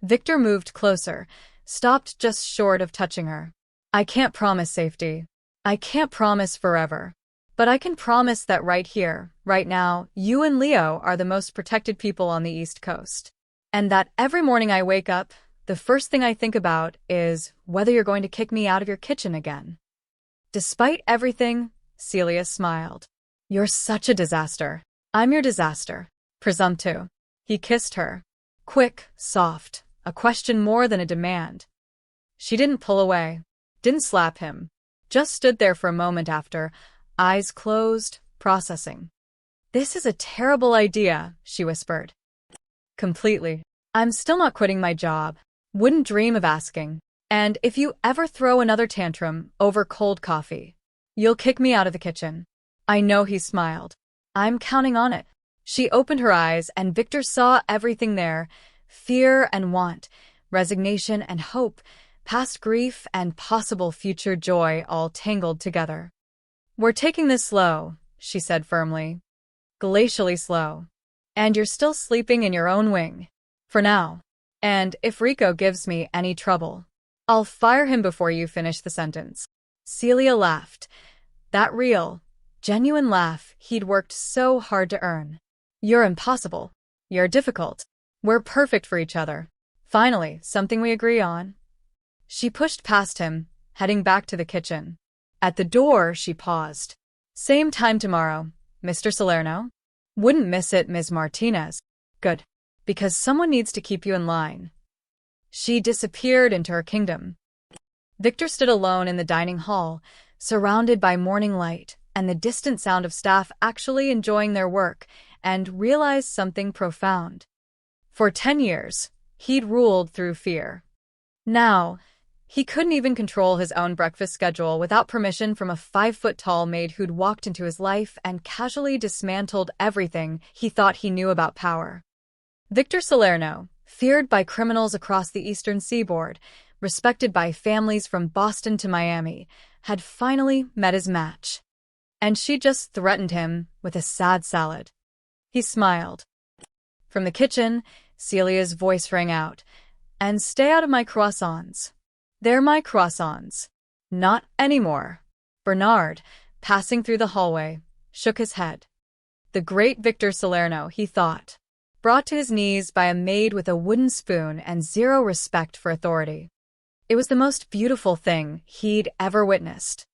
Victor moved closer, stopped just short of touching her. I can't promise safety. I can't promise forever. But I can promise that right here, right now, you and Leo are the most protected people on the East Coast. And that every morning I wake up, the first thing I think about is whether you're going to kick me out of your kitchen again. Despite everything, Celia smiled. You're such a disaster. I'm your disaster. Presumptive. He kissed her. Quick, soft, a question more than a demand. She didn't pull away, didn't slap him, just stood there for a moment after, eyes closed, processing. This is a terrible idea, she whispered. Completely. I'm still not quitting my job. Wouldn't dream of asking. And if you ever throw another tantrum over cold coffee, you'll kick me out of the kitchen. I know, he smiled. I'm counting on it. She opened her eyes and Victor saw everything there. Fear and want, resignation and hope, past grief and possible future joy all tangled together. We're taking this slow, she said firmly. Glacially slow. And you're still sleeping in your own wing. For now. And if Rico gives me any trouble, I'll fire him before you finish the sentence. Celia laughed. That real, genuine laugh he'd worked so hard to earn. You're impossible. You're difficult. We're perfect for each other. Finally, something we agree on. She pushed past him, heading back to the kitchen. At the door, she paused. Same time tomorrow, Mr. Salerno? Wouldn't miss it, Ms. Martinez. Good. Because someone needs to keep you in line. She disappeared into her kingdom. Victor stood alone in the dining hall, surrounded by morning light and the distant sound of staff actually enjoying their work, and realized something profound. For 10 years, he'd ruled through fear. Now, he couldn't even control his own breakfast schedule without permission from a 5-foot-tall maid who'd walked into his life and casually dismantled everything he thought he knew about power. Victor Salerno, feared by criminals across the eastern seaboard, respected by families from Boston to Miami, had finally met his match. And she just threatened him with a sad salad. He smiled. From the kitchen, Celia's voice rang out. And stay out of my croissants. They're my croissants. Not anymore. Bernard, passing through the hallway, shook his head. The great Victor Salerno, he thought, brought to his knees by a maid with a wooden spoon and zero respect for authority. It was the most beautiful thing he'd ever witnessed.